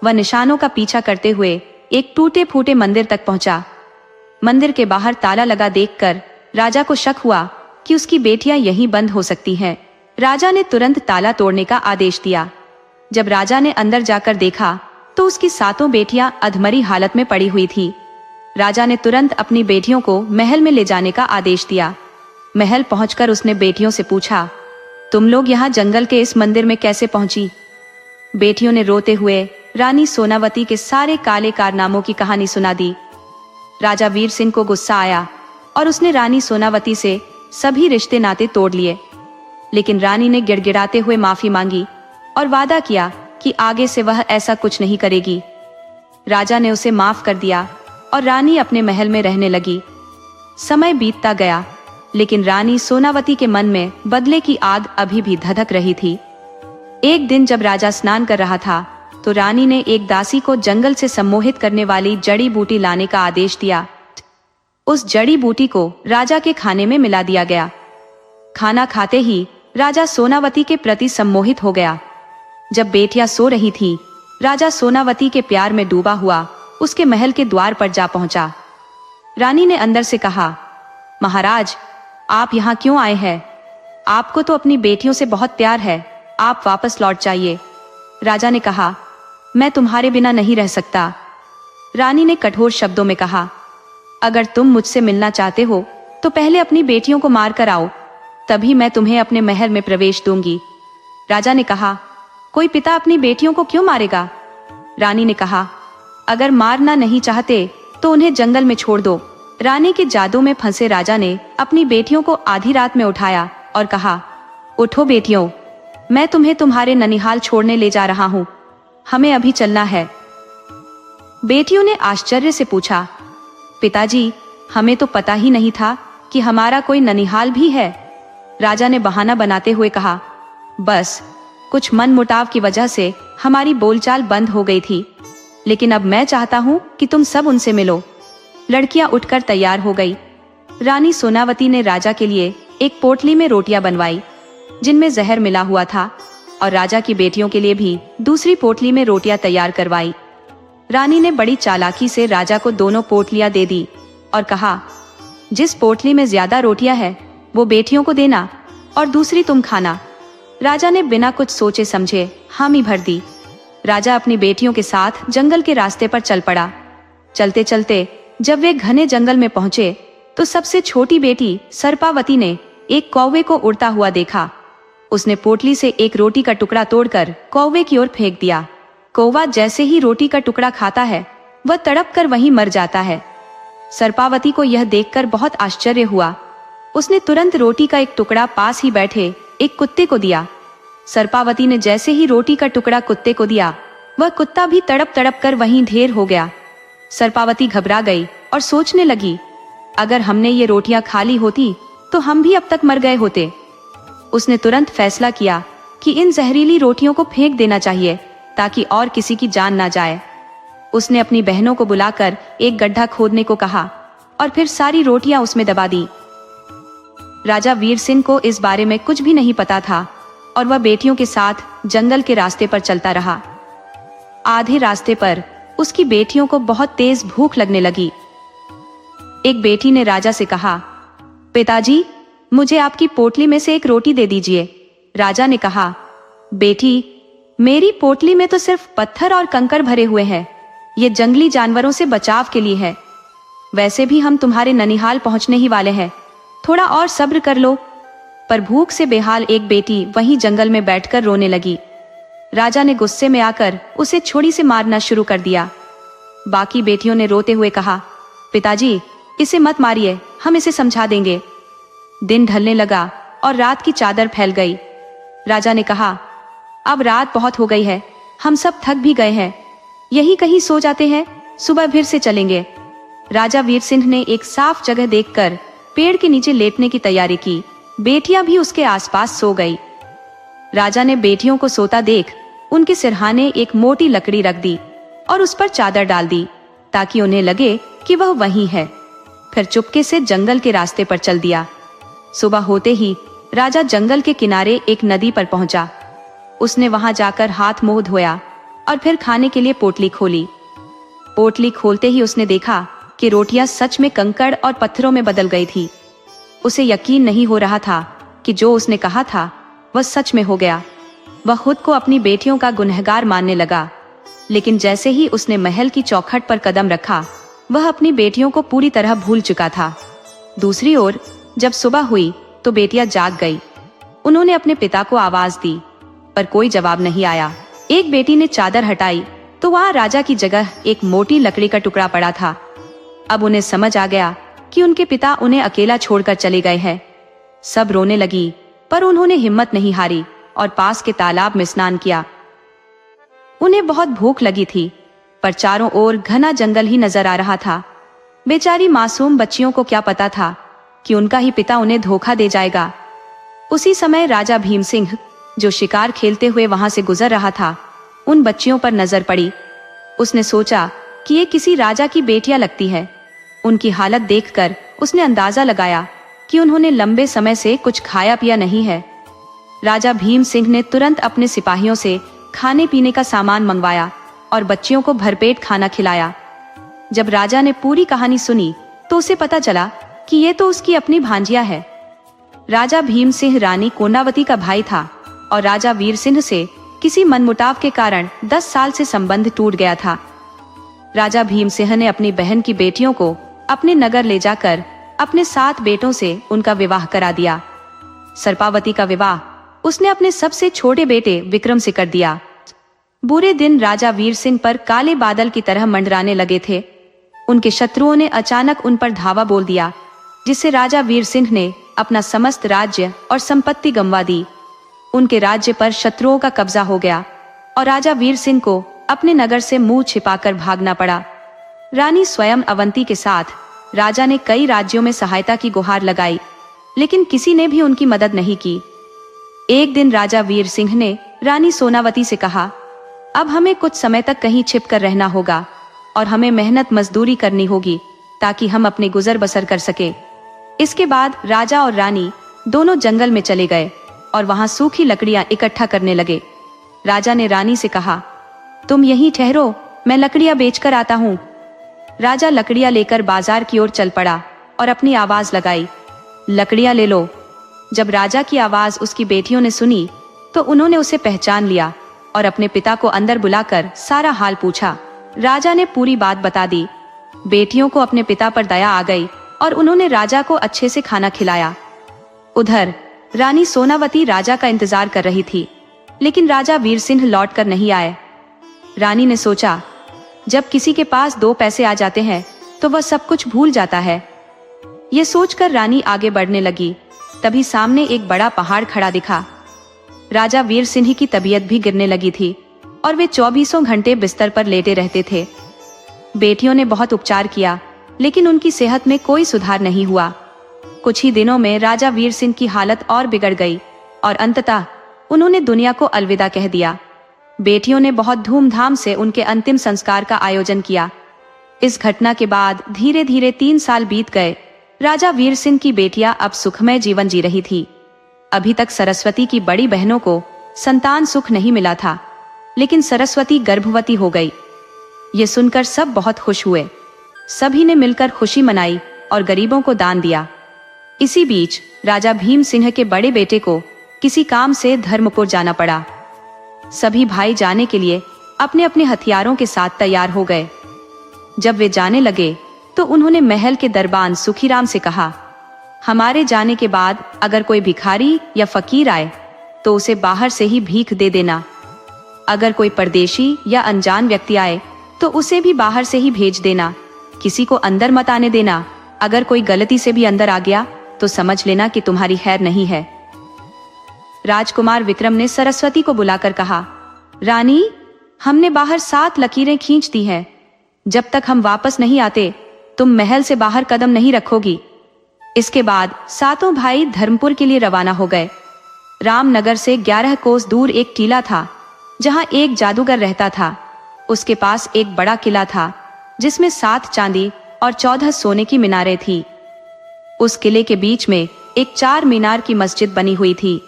वह निशानों का पीछा करते हुए एक टूटे फूटे मंदिर तक पहुंचा। मंदिर के बाहर ताला लगा देखकर राजा को शक हुआ कि उसकी बेटियां यहीं बंद हो सकती हैं। राजा ने तुरंत ताला तोड़ने का आदेश दिया। जब राजा ने अंदर जाकर देखा तो उसकी 7 बेटियां अधमरी हालत में पड़ी हुई थी। राजा ने तुरंत अपनी बेटियों को महल में ले जाने का आदेश दिया। महल पहुंचकर उसने बेटियों से पूछा, तुम लोग यहाँ जंगल के इस मंदिर में कैसे पहुंची? बेटियों ने रोते हुए रानी सोनावती के सारे काले कारनामों की कहानी सुना दी। राजा वीर सिंह को गुस्सा आया और उसने रानी सोनावती से सभी रिश्ते नाते तोड़ लिए, लेकिन रानी ने गिड़गिड़ाते हुए माफी मांगी और वादा किया कि आगे से वह ऐसा कुछ नहीं करेगी। राजा ने उसे माफ कर दिया और रानी अपने महल में रहने लगी। समय बीतता गया, लेकिन रानी सोनावती के मन में बदले की आग अभी भी धधक रही थी। एक दिन जब राजा स्नान कर रहा था तो रानी ने एक दासी को जंगल से सम्मोहित करने वाली जड़ी बूटी लाने का आदेश दिया। उस जड़ी बूटी को राजा के खाने में मिला दिया गया। खाना खाते ही राजा सोनावती के प्रति सम्मोहित हो गया। जब बेटियां सो रही थी, राजा सोनावती के प्यार में डूबा हुआ उसके महल के द्वार पर जा पहुंचा। रानी ने अंदर से कहा, महाराज, आप यहाँ क्यों आए हैं? आपको तो अपनी बेटियों से बहुत प्यार है, आप वापस लौट जाइए। राजा ने कहा, मैं तुम्हारे बिना नहीं रह सकता। रानी ने कठोर शब्दों में कहा, अगर तुम मुझसे मिलना चाहते हो तो पहले अपनी बेटियों को मार कर आओ, तभी मैं तुम्हें अपने महल में प्रवेश दूंगी। राजा ने कहा, कोई पिता अपनी बेटियों को क्यों मारेगा? रानी ने कहा, अगर मारना नहीं चाहते तो उन्हें जंगल में छोड़ दो। रानी के जादू में फंसे राजा ने अपनी बेटियों को आधी रात में उठाया और कहा, उठो बेटियों, मैं तुम्हें तुम्हारे ननिहाल छोड़ने ले जा रहा हूँ, हमें अभी चलना है। बेटियों ने आश्चर्य से पूछा, पिताजी, हमें तो पता ही नहीं था कि हमारा कोई ननिहाल भी है। राजा ने बहाना बनाते हुए कहा, बस कुछ मनमुटाव की वजह से हमारी बोलचाल बंद हो गई थी, लेकिन अब मैं चाहता हूँ कि तुम सब उनसे मिलो। लड़कियां उठकर तैयार हो गई। रानी सोनावती ने राजा के लिए एक पोटली में रोटियां बनवाई जिनमें जहर मिला हुआ था, और राजा की बेटियों के लिए भी दूसरी पोटली में रोटियां तैयार करवाई। रानी ने बड़ी चालाकी से राजा को दोनों पोटलियां दे दी और कहा, जिस पोटली में ज्यादा रोटियां है वो बेटियों को देना और दूसरी तुम खाना। राजा ने बिना कुछ सोचे समझे हामी भर दी। राजा अपनी बेटियों के साथ जंगल के रास्ते पर चल पड़ा। चलते चलते जब वे घने जंगल में पहुंचे तो सबसे छोटी बेटी सर्पावती ने एक कौवे को उड़ता हुआ देखा। उसने पोटली से एक रोटी का टुकड़ा तोड़कर कौवे की ओर फेंक दिया। कौवा जैसे ही रोटी का टुकड़ा खाता है, वह तड़प कर वहीं मर जाता है। सर्पावती को यह देखकर बहुत आश्चर्य हुआ। उसने तुरंत रोटी का एक टुकड़ा पास ही बैठे एक कुत्ते को दिया। सर्पावती ने जैसे ही रोटी का टुकड़ा कुत्ते को दिया, वह कुत्ता भी तड़प तड़प कर वहीं ढेर हो गया। सर्पावती घबरा गई और सोचने लगी, अगर हमने ये रोटियां खा ली होती तो हम भी अब तक मर गए होते। उसने तुरंत फैसला किया कि इन जहरीली रोटियों को फेंक देना चाहिए ताकि और किसी की जान ना जाए। उसने अपनी बहनों को बुलाकर एक गड्ढा खोदने को कहा और फिर सारी रोटियां उसमें दबा दी। राजा वीर सिंह को इस बारे में कुछ भी नहीं पता था और वह बेटियों के साथ जंगल के रास्ते पर चलता रहा। आधे रास्ते पर उसकी बेटियों को बहुत तेज भूख लगने लगी। एक बेटी ने राजा से कहा, पिताजी, मुझे आपकी पोटली में से एक रोटी दे दीजिए। राजा ने कहा, बेटी, मेरी पोटली में तो सिर्फ पत्थर और कंकड़ भरे हुए हैं। ये जंगली जानवरों से बचाव के लिए है। वैसे भी हम तुम्हारे ननिहाल पहुंचने ही वाले हैं, थोड़ा और सब्र कर लो। पर भूख से बेहाल एक बेटी वहीं जंगल में बैठकर रोने लगी। राजा ने गुस्से में आकर उसे छुरी से मारना शुरू कर दिया। बाकी बेटियों ने रोते हुए कहा, पिताजी इसे मत मारिए, हम इसे समझा देंगे। दिन ढलने लगा और रात की चादर फैल गई। राजा ने कहा, अब रात बहुत हो गई है, हम सब थक भी गए हैं, यही कहीं सो जाते हैं, सुबह फिर से चलेंगे। राजा वीर सिंह ने एक साफ जगह देखकर पेड़ के नीचे लेटने की तैयारी की। बेटियां भी उसके आसपास सो गई। राजा ने बेटियों को सोता देख उनके सिरहाने एक मोटी लकड़ी रख दी और उस पर चादर डाल दी ताकि उन्हें लगे कि वह वहीं है। फिर चुपके से जंगल के रास्ते पर चल दिया। सुबह होते ही राजा जंगल के किनारे एक नदी पर पहुंचा। उसने वहां जाकर हाथ मुंह धोया और फिर खाने के लिए पोटली खोली। पोटली खोलते ही उसने देखा कि रोटियां सच में कंकड़ और पत्थरों में बदल गई थी। उसे यकीन नहीं हो रहा था कि जो उसने कहा था वह सच में हो गया। वह खुद को अपनी बेटियों का गुनहगार मानने लगा, लेकिन जैसे ही उसने महल की चौखट पर कदम रखा, वह अपनी बेटियों को पूरी तरह भूल चुका था। दूसरी ओर जब सुबह हुई तो बेटियां जाग गई। उन्होंने अपने पिता को आवाज दी, पर कोई जवाब नहीं आया। एक बेटी ने चादर हटाई तो वहां राजा की जगह एक मोटी लकड़ी का टुकड़ा पड़ा था। अब उन्हें समझ आ गया कि उनके पिता उन्हें अकेला छोड़कर चले गए हैं। सब रोने लगी, पर उन्होंने हिम्मत नहीं हारी और पास के तालाब में स्नान किया। उन्हें बहुत भूख लगी थी, पर चारों ओर घना जंगल ही नजर आ रहा था। बेचारी मासूम बच्चियों को क्या पता था कि उनका ही पिता उन्हें धोखा दे जाएगा। उसी समय राजा भीम सिंह, जो शिकार खेलते हुए वहां से गुजर रहा था, उन बच्चियों पर नजर पड़ी। उसने सोचा कि ये किसी राजा की बेटियां लगती है। उनकी हालत देखकर उसने अंदाजा लगाया कि उन्होंने लंबे समय से कुछ खाया पिया नहीं है। राजा भीम सिंह ने तुरंत अपने सिपाहियों से खाने पीने का सामान मंगवाया और बच्चियों को भरपेट खाना खिलाया। जब राजा ने पूरी कहानी सुनी तो उसे पता चला कि ये तो उसकी अपनी भांजिया है। राजा भीम सिंह रानी कोंडावती का भाई था और राजा वीर सिंह से किसी मनमुटाव के कारण 10 साल से संबंध टूट गया था। राजा भीम सिंह ने अपनी बहन की बेटियों को अपने नगर ले जाकर अपने 7 बेटों से उनका विवाह करा दिया। सर्पावती का विवाह उसने अपने सबसे छोटे बेटे विक्रम से कर दिया। बुरे दिन राजा वीर सिंह पर काले बादल की तरह मंडराने लगे थे। उनके शत्रुओं ने अचानक उन पर धावा बोल दिया, जिससे राजा वीर सिंह ने अपना समस्त राज्य और संपत्ति गंवा दी। उनके राज्य पर शत्रुओं का कब्जा हो गया और राजा वीर सिंह को अपने नगर से मुंह छिपाकर भागना पड़ा। रानी स्वयं अवंती के साथ राजा ने कई राज्यों में सहायता की गुहार लगाई, लेकिन किसी ने भी उनकी मदद नहीं की। एक दिन राजा वीर सिंह ने रानी सोनावती से कहा, अब हमें कुछ समय तक कहीं छिप कर रहना होगा और हमें मेहनत मजदूरी करनी होगी ताकि हम अपने गुजर बसर कर सके। इसके बाद राजा और रानी दोनों जंगल में चले गए और वहां सूखी लकड़ियां इकट्ठा करने लगे। राजा ने रानी से कहा, तुम यहीं ठहरो, मैं लकड़ियां बेचकर आता हूँ। राजा लकड़ियां लेकर बाजार की ओर चल पड़ा और अपनी आवाज लगाई, लकड़ियां ले लो। जब राजा की आवाज उसकी बेटियों ने सुनी तो उन्होंने उसे पहचान लिया और अपने पिता को अंदर बुलाकर सारा हाल पूछा। राजा ने पूरी बात बता दी। बेटियों को अपने पिता पर दया आ गई और उन्होंने राजा को अच्छे से खाना खिलाया। उधर रानी सोनावती राजा का इंतजार कर रही थी, लेकिन राजा वीर सिंह लौट कर नहीं आए। रानी ने सोचा, जब किसी के पास 2 पैसे आ जाते हैं तो वह सब कुछ भूल जाता है। ये सोचकर रानी आगे बढ़ने लगी। तभी सामने एक बड़ा पहाड़ खड़ा दिखा। राजा वीर सिंह की तबीयत भी गिरने लगी थी और वे 24 घंटे बिस्तर पर लेटे रहते थे। बेटियों ने बहुत उपचार किया, लेकिन उनकी सेहत में कोई सुधार नहीं हुआ। कुछ ही दिनों में राजा वीर सिंह की हालत और बिगड़ गई और अंततः उन्होंने दुनिया को अलविदा कह दिया। बेटियों ने बहुत धूमधाम से उनके अंतिम संस्कार का आयोजन किया। इस घटना के बाद धीरे धीरे 3 साल बीत गए। राजा वीर सिंह की बेटियां अब सुखमय जीवन जी रही थी। अभी तक सरस्वती की बड़ी बहनों को संतान सुख नहीं मिला था, लेकिन सरस्वती गर्भवती हो गई। ये सुनकर सब बहुत खुश हुए। सभी ने मिलकर खुशी मनाई और गरीबों को दान दिया। इसी बीच राजा भीम सिंह के बड़े बेटे को किसी काम से धर्मपुर जाना पड़ा। सभी भाई जाने के लिए अपने अपने हथियारों के साथ तैयार हो गए। जब वे जाने लगे तो उन्होंने महल के दरबान सुखीराम से कहा, हमारे जाने के बाद अगर कोई भिखारी या फकीर आए तो उसे बाहर से ही भीख दे देना। अगर कोई परदेशी या अनजान व्यक्ति आए तो उसे भी बाहर से ही भेज देना। किसी को अंदर मत आने देना। अगर कोई गलती से भी अंदर आ गया तो समझ लेना कि तुम्हारी खैर नहीं है। राजकुमार विक्रम ने सरस्वती को बुलाकर कहा, रानी, हमने बाहर 7 लकीरें खींच दी हैं। जब तक हम वापस नहीं आते तुम महल से बाहर कदम नहीं रखोगी। इसके बाद 7 भाई धर्मपुर के लिए रवाना हो गए। रामनगर से 11 कोस दूर एक टीला था जहां एक जादूगर रहता था। उसके पास एक बड़ा किला था जिसमें 7 चांदी और 14 सोने की मीनारें थी। उस किले के बीच में एक 4 मीनार की मस्जिद बनी हुई थी।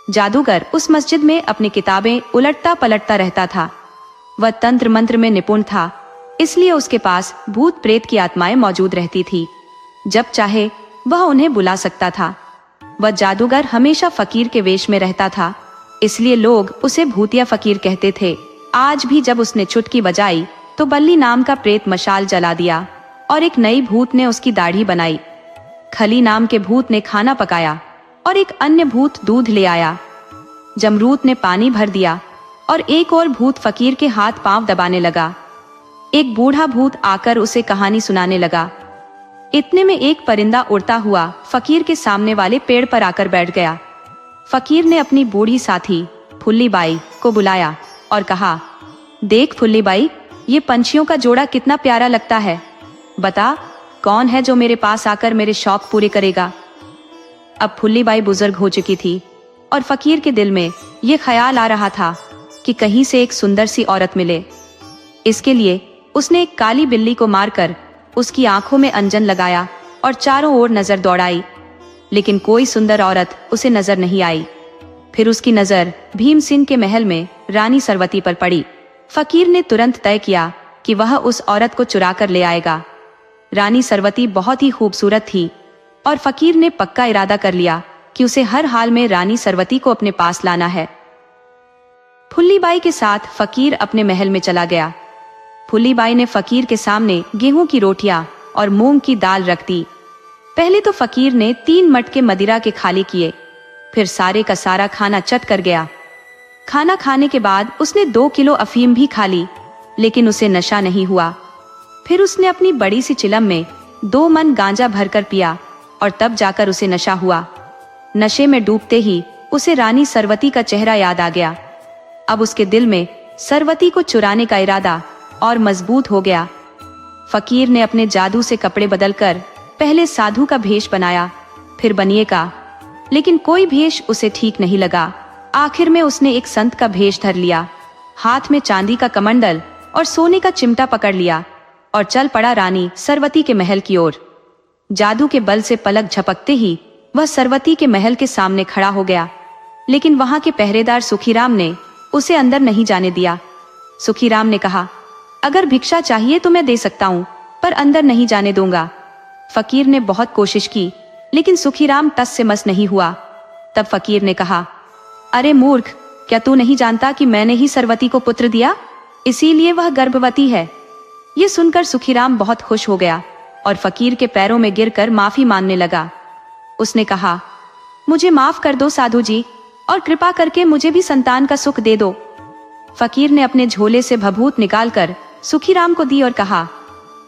जादूगर उस मस्जिद में अपनी किताबें उलटता पलटता रहता था। वह तंत्र मंत्र में निपुण था, इसलिए उसके पास भूत प्रेत की आत्माएं मौजूद रहती थी। जब चाहे वह उन्हें बुला सकता था। वह जादूगर हमेशा फकीर के वेश में रहता था, इसलिए लोग उसे भूतिया फकीर कहते थे। आज भी जब उसने चुटकी बजाई तो बल्ली नाम का प्रेत मशाल जला दिया और एक नई भूत ने उसकी दाढ़ी बनाई। खली नाम के भूत ने खाना पकाया और एक अन्य भूत दूध ले आया। जमरूत ने पानी भर दिया और एक और भूत फकीर के हाथ पांव दबाने लगा। एक बूढ़ा भूत आकर उसे कहानी सुनाने लगा। इतने में एक परिंदा उड़ता हुआ फकीर के सामने वाले पेड़ पर आकर बैठ गया। फकीर ने अपनी बूढ़ी साथी फुल्ली बाई को बुलाया और कहा, देख फुल्ली बाई, ये पंछियों का जोड़ा कितना प्यारा लगता है। बता, कौन है जो मेरे पास आकर मेरे शौक पूरे करेगा। अब फुल्ली बाई बुजुर्ग हो चुकी थी और फकीर के दिल में ये ख्याल आ रहा था कि कहीं से एक सुंदर सी औरत मिले। इसके लिए उसने एक काली बिल्ली को मारकर उसकी आंखों में अंजन लगाया और चारों ओर नजर दौड़ाई, लेकिन कोई सुंदर औरत उसे नजर नहीं आई। फिर उसकी नजर भीमसिंह के महल में रानी सरवती पर पड़ी। फकीर ने तुरंत तय किया कि वह उस औरत को चुरा कर ले आएगा। रानी सरवती बहुत ही खूबसूरत थी और फकीर ने पक्का इरादा कर लिया कि उसे हर हाल में रानी सरवती को अपने पास लाना है। फुल्ली बाई के साथ फकीर अपने महल में चला गया। फुल्ली बाई ने फकीर के सामने गेहूं की रोटियां और मूंग की दाल रख दी। पहले तो फकीर ने 3 मटके मदिरा के खाली किए, फिर सारे का सारा खाना चट कर गया। खाना खाने के बाद उसने 2 किलो अफीम भी खा ली, लेकिन उसे नशा नहीं हुआ। फिर उसने अपनी बड़ी सी चिलम में 2 मन गांजा भरकर पिया और तब जाकर उसे नशा हुआ। नशे में डूबते ही उसे रानी सरवती का चेहरा याद आ गया। अब उसके दिल में सरवती को चुराने का इरादा और मजबूत हो गया। फकीर ने अपने जादू से कपड़े बदलकर पहले साधु का भेष बनाया, फिर बनिए का, लेकिन कोई भेष उसे ठीक नहीं लगा। आखिर में उसने एक संत का भेष धर लिया, हाथ में चांदी का कमंडल और सोने का चिमटा पकड़ लिया और चल पड़ा रानी सरवती के महल की ओर। जादू के बल से पलक झपकते ही वह सरवती के महल के सामने खड़ा हो गया, लेकिन वहां के पहरेदार सुखीराम ने उसे अंदर नहीं जाने दिया। सुखीराम ने कहा, अगर भिक्षा चाहिए तो मैं दे सकता हूँ, पर अंदर नहीं जाने दूंगा। फकीर ने बहुत कोशिश की, लेकिन सुखीराम टस से मस नहीं हुआ। तब फकीर ने कहा, अरे मूर्ख, क्या तू नहीं जानता कि मैंने ही सरवती को पुत्र दिया, इसीलिए वह गर्भवती है। ये सुनकर सुखीराम बहुत खुश हो गया और फकीर के पैरों में गिरकर माफी मांगने लगा। उसने कहा, मुझे माफ कर दो साधु जी, और कृपा करके मुझे भी संतान का सुख दे दो। फकीर ने अपने झोले से भभूत निकालकर सुखीराम को दी और कहा,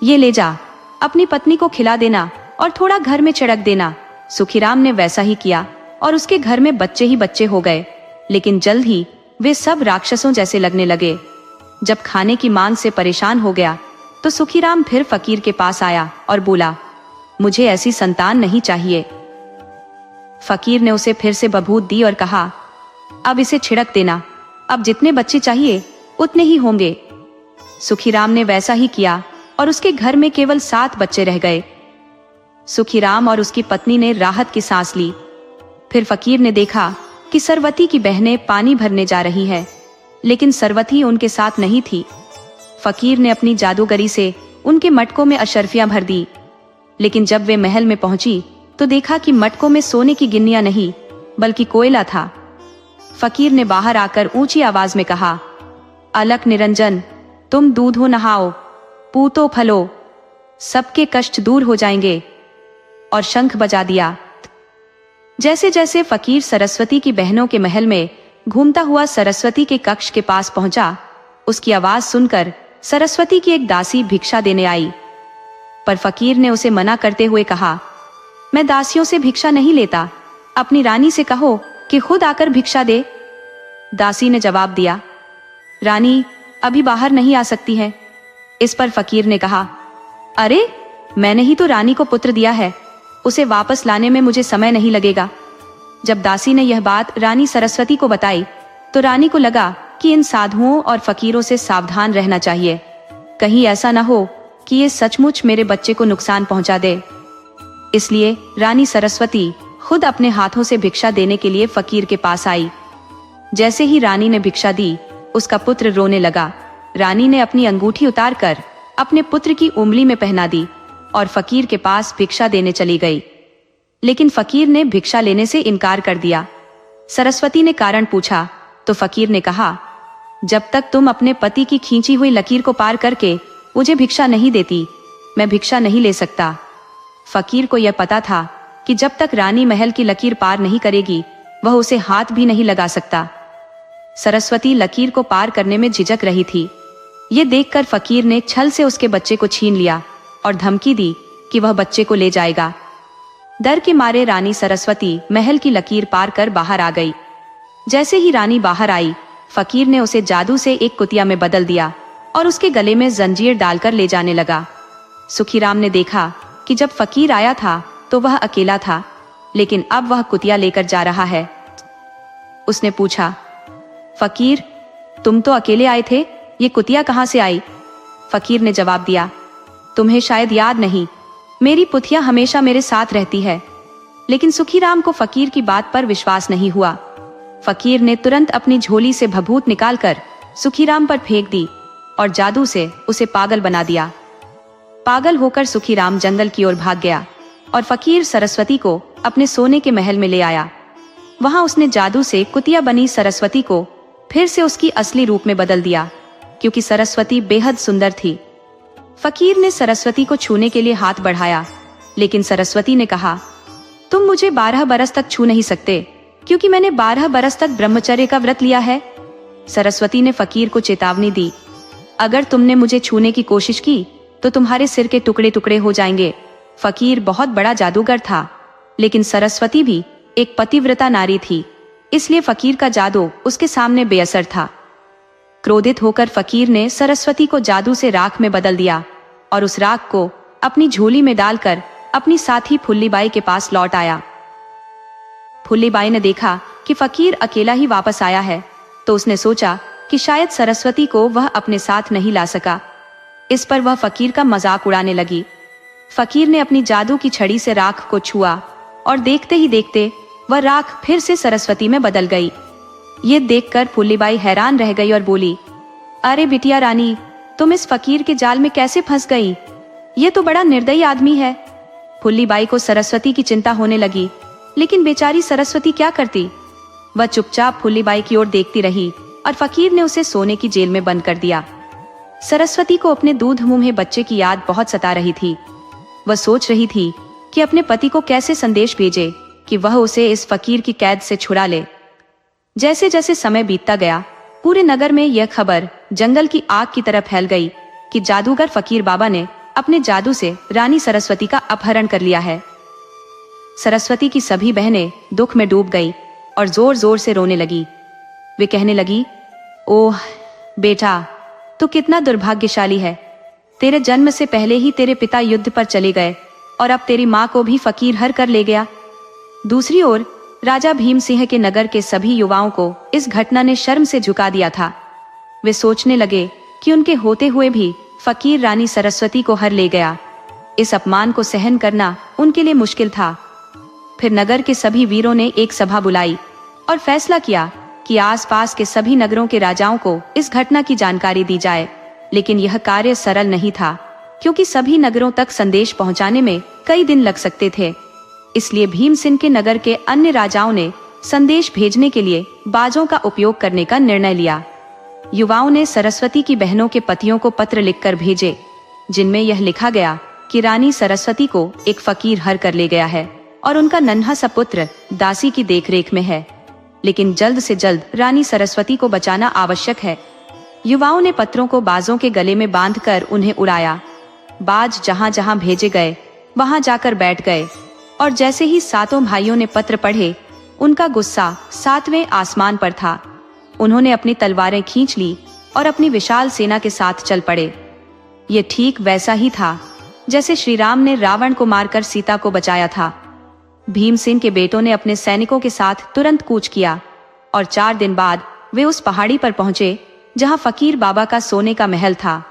ये ले जा, अपनी पत्नी को खिला देना और थोड़ा घर में छिड़क देना। सुखीराम ने वैसा ही किया और उसके घर में बच्चे ही बच्चे हो गए, लेकिन जल्द ही वे सब राक्षसों जैसे लगने लगे। जब खाने की मांग से परेशान हो गया तो सुखीराम फिर फकीर के पास आया और बोला, मुझे ऐसी संतान नहीं चाहिए। फकीर ने उसे फिर से भभूत दी और कहा, अब इसे छिड़क देना, अब जितने बच्चे चाहिए उतने ही होंगे। सुखीराम ने वैसा ही किया और उसके घर में केवल 7 बच्चे रह गए। सुखीराम और उसकी पत्नी ने राहत की सांस ली। फिर फकीर ने देखा कि सरवती की बहनें पानी भरने जा रही हैं, लेकिन सरवती उनके साथ नहीं थी। फकीर ने अपनी जादूगरी से उनके मटकों में अशर्फियां भर दी, लेकिन जब वे महल में पहुंची तो देखा कि मटकों में सोने की गिन्नियां नहीं बल्कि कोयला था। फकीर ने बाहर आकर ऊंची आवाज में कहा, अलक निरंजन, तुम दूधो नहाओ, पूतो फलो, सबके कष्ट दूर हो जाएंगे, और शंख बजा दिया। जैसे जैसे फकीर सरस्वती की बहनों के महल में घूमता हुआ सरस्वती के कक्ष के पास पहुंचा, उसकी आवाज सुनकर सरस्वती की एक दासी भिक्षा देने आई, पर फकीर ने उसे मना करते हुए कहा, मैं दासियों से भिक्षा नहीं लेता, अपनी रानी से कहो कि खुद आकर भिक्षा दे। दासी ने जवाब दिया, रानी अभी बाहर नहीं आ सकती है। इस पर फकीर ने कहा, अरे मैंने ही तो रानी को पुत्र दिया है, उसे वापस लाने में मुझे समय नहीं लगेगा। जब दासी ने यह बात रानी सरस्वती को बताई तो रानी को लगा कि इन साधुओं और फकीरों से सावधान रहना चाहिए, कहीं ऐसा ना हो कि ये सचमुच मेरे बच्चे को नुकसान पहुंचा दे। इसलिए रानी सरस्वती खुद अपने हाथों से भिक्षा देने के लिए फकीर के पास आई। जैसे ही रानी ने भिक्षा दी, उसका पुत्र रोने लगा। रानी ने अपनी अंगूठी उतारकर अपने पुत्र की उंगली में पहना दी और फकीर के पास भिक्षा देने चली गई, लेकिन फकीर ने भिक्षा लेने से इनकार कर दिया। सरस्वती ने कारण पूछा तो फकीर ने कहा, जब तक तुम अपने पति की खींची हुई लकीर को पार करके मुझे भिक्षा नहीं देती, मैं भिक्षा नहीं ले सकता। फकीर को यह पता था कि जब तक रानी महल की लकीर पार नहीं करेगी, वह उसे हाथ भी नहीं लगा सकता। सरस्वती लकीर को पार करने में झिझक रही थी। ये देखकर फकीर ने छल से उसके बच्चे को छीन लिया और धमकी दी कि वह बच्चे को ले जाएगा। डर के मारे रानी सरस्वती महल की लकीर पार कर बाहर आ गई। जैसे ही रानी बाहर आई, फकीर ने उसे जादू से एक कुतिया में बदल दिया और उसके गले में जंजीर डालकर ले जाने लगा। सुखीराम ने देखा कि जब फकीर आया था तो वह अकेला था, लेकिन अब वह कुतिया लेकर जा रहा है। उसने पूछा, फकीर तुम तो अकेले आए थे, ये कुतिया कहाँ से आई? फकीर ने जवाब दिया, तुम्हें शायद याद नहीं, मेरी पुतिया हमेशा मेरे साथ रहती है। लेकिन सुखीराम को फकीर की बात पर विश्वास नहीं हुआ। फकीर ने तुरंत अपनी झोली से भभूत निकालकर सुखीराम पर फेंक दी और जादू से उसे पागल बना दिया। पागल होकर सुखीराम जंगल की ओर भाग गया और फकीर सरस्वती को अपने सोने के महल में ले आया। वहां उसने जादू से कुतिया बनी सरस्वती को फिर से उसकी असली रूप में बदल दिया, क्योंकि सरस्वती बेहद सुंदर थी। फकीर ने सरस्वती को छूने के लिए हाथ बढ़ाया, लेकिन सरस्वती ने कहा, तुम मुझे 12 बरस तक छू नहीं सकते, क्योंकि मैंने 12 बरस तक ब्रह्मचर्य का व्रत लिया है। सरस्वती ने फकीर को चेतावनी दी, अगर तुमने मुझे छूने की कोशिश की तो तुम्हारे सिर के टुकड़े टुकड़े हो जाएंगे। फकीर बहुत बड़ा जादूगर था, लेकिन सरस्वती भी एक पतिव्रता नारी थी, इसलिए फकीर का जादू उसके सामने बेअसर था। क्रोधित होकर फकीर ने सरस्वती को जादू से राख में बदल दिया और उस राख को अपनी झोली में डालकर अपनी साथी फुल्लीबाई के पास लौट आया। फुल्लीबाई ने देखा कि फकीर अकेला ही वापस आया है, तो उसने सोचा कि शायद सरस्वती को वह अपने साथ नहीं ला सका। इस पर वह फकीर का मजाक उड़ाने लगी। फकीर ने अपनी जादू की छड़ी से राख को छुआ और देखते ही देखते वह राख फिर से सरस्वती में बदल गई। ये देखकर फुल्लीबाई हैरान रह गई और बोली, अरे बिटिया रानी, तुम इस फकीर के जाल में कैसे फंस गई? ये तो बड़ा निर्दयी आदमी है। फुल्लीबाई को सरस्वती की चिंता होने लगी, लेकिन बेचारी सरस्वती क्या करती? वह चुपचाप फुल्लीबाई की ओर देखती रही और फकीर ने उसे सोने की जेल में बंद कर दिया। सरस्वती को अपने दूध मुंहे बच्चे की याद बहुत सता रही थी। वह सोच रही थी कि अपने पति को कैसे संदेश भेजे कि वह उसे इस फकीर की कैद से छुड़ा ले। जैसे जैसे समय बीतता गया, पूरे नगर में यह खबर जंगल की आग की तरह फैल गई कि जादूगर फकीर बाबा ने अपने जादू से रानी सरस्वती का अपहरण कर लिया है। सरस्वती की सभी बहनें दुख में डूब गई और जोर जोर से रोने लगी। वे कहने लगी, ओह बेटा, तू कितना दुर्भाग्यशाली है। तेरे जन्म से पहले ही तेरे पिता युद्ध पर चले गए और अब तेरी माँ को भी फकीर हर कर ले गया। दूसरी ओर राजा भीम सिंह के नगर के सभी युवाओं को इस घटना ने शर्म से झुका दिया था। वे सोचने लगे कि उनके होते हुए भी फकीर रानी सरस्वती को हर ले गया। इस अपमान को सहन करना उनके लिए मुश्किल था। फिर नगर के सभी वीरों ने एक सभा बुलाई और फैसला किया कि आसपास के सभी नगरों के राजाओं को इस घटना की जानकारी दी जाए। लेकिन यह कार्य सरल नहीं था, क्योंकि सभी नगरों तक संदेश पहुंचाने में कई दिन लग सकते थे। इसलिए भीमसेन के नगर के अन्य राजाओं ने संदेश भेजने के लिए बाजों का उपयोग करने का निर्णय लिया। युवाओं ने सरस्वती की बहनों के पतियों को पत्र लिखकर भेजे, जिनमें यह लिखा गया कि रानी सरस्वती को एक फकीर हर कर ले गया है और उनका नन्हा सा पुत्र दासी की देखरेख में है, लेकिन जल्द से जल्द रानी सरस्वती को बचाना आवश्यक है। युवाओं ने पत्रों को बाजों के गले में बांधकर उन्हें उड़ाया। बाज जहां जहां भेजे गए वहां जाकर बैठ गए और जैसे ही सातों भाइयों ने पत्र पढ़े, उनका गुस्सा 7वें आसमान पर था। उन्होंने अपनी तलवारें खींच ली और अपनी विशाल सेना के साथ चल पड़े। ये ठीक वैसा ही था जैसे श्री राम ने रावण को मारकर सीता को बचाया था। भीमसेन के बेटों ने अपने सैनिकों के साथ तुरंत कूच किया और 4 दिन बाद वे उस पहाड़ी पर पहुंचे जहां फकीर बाबा का सोने का महल था।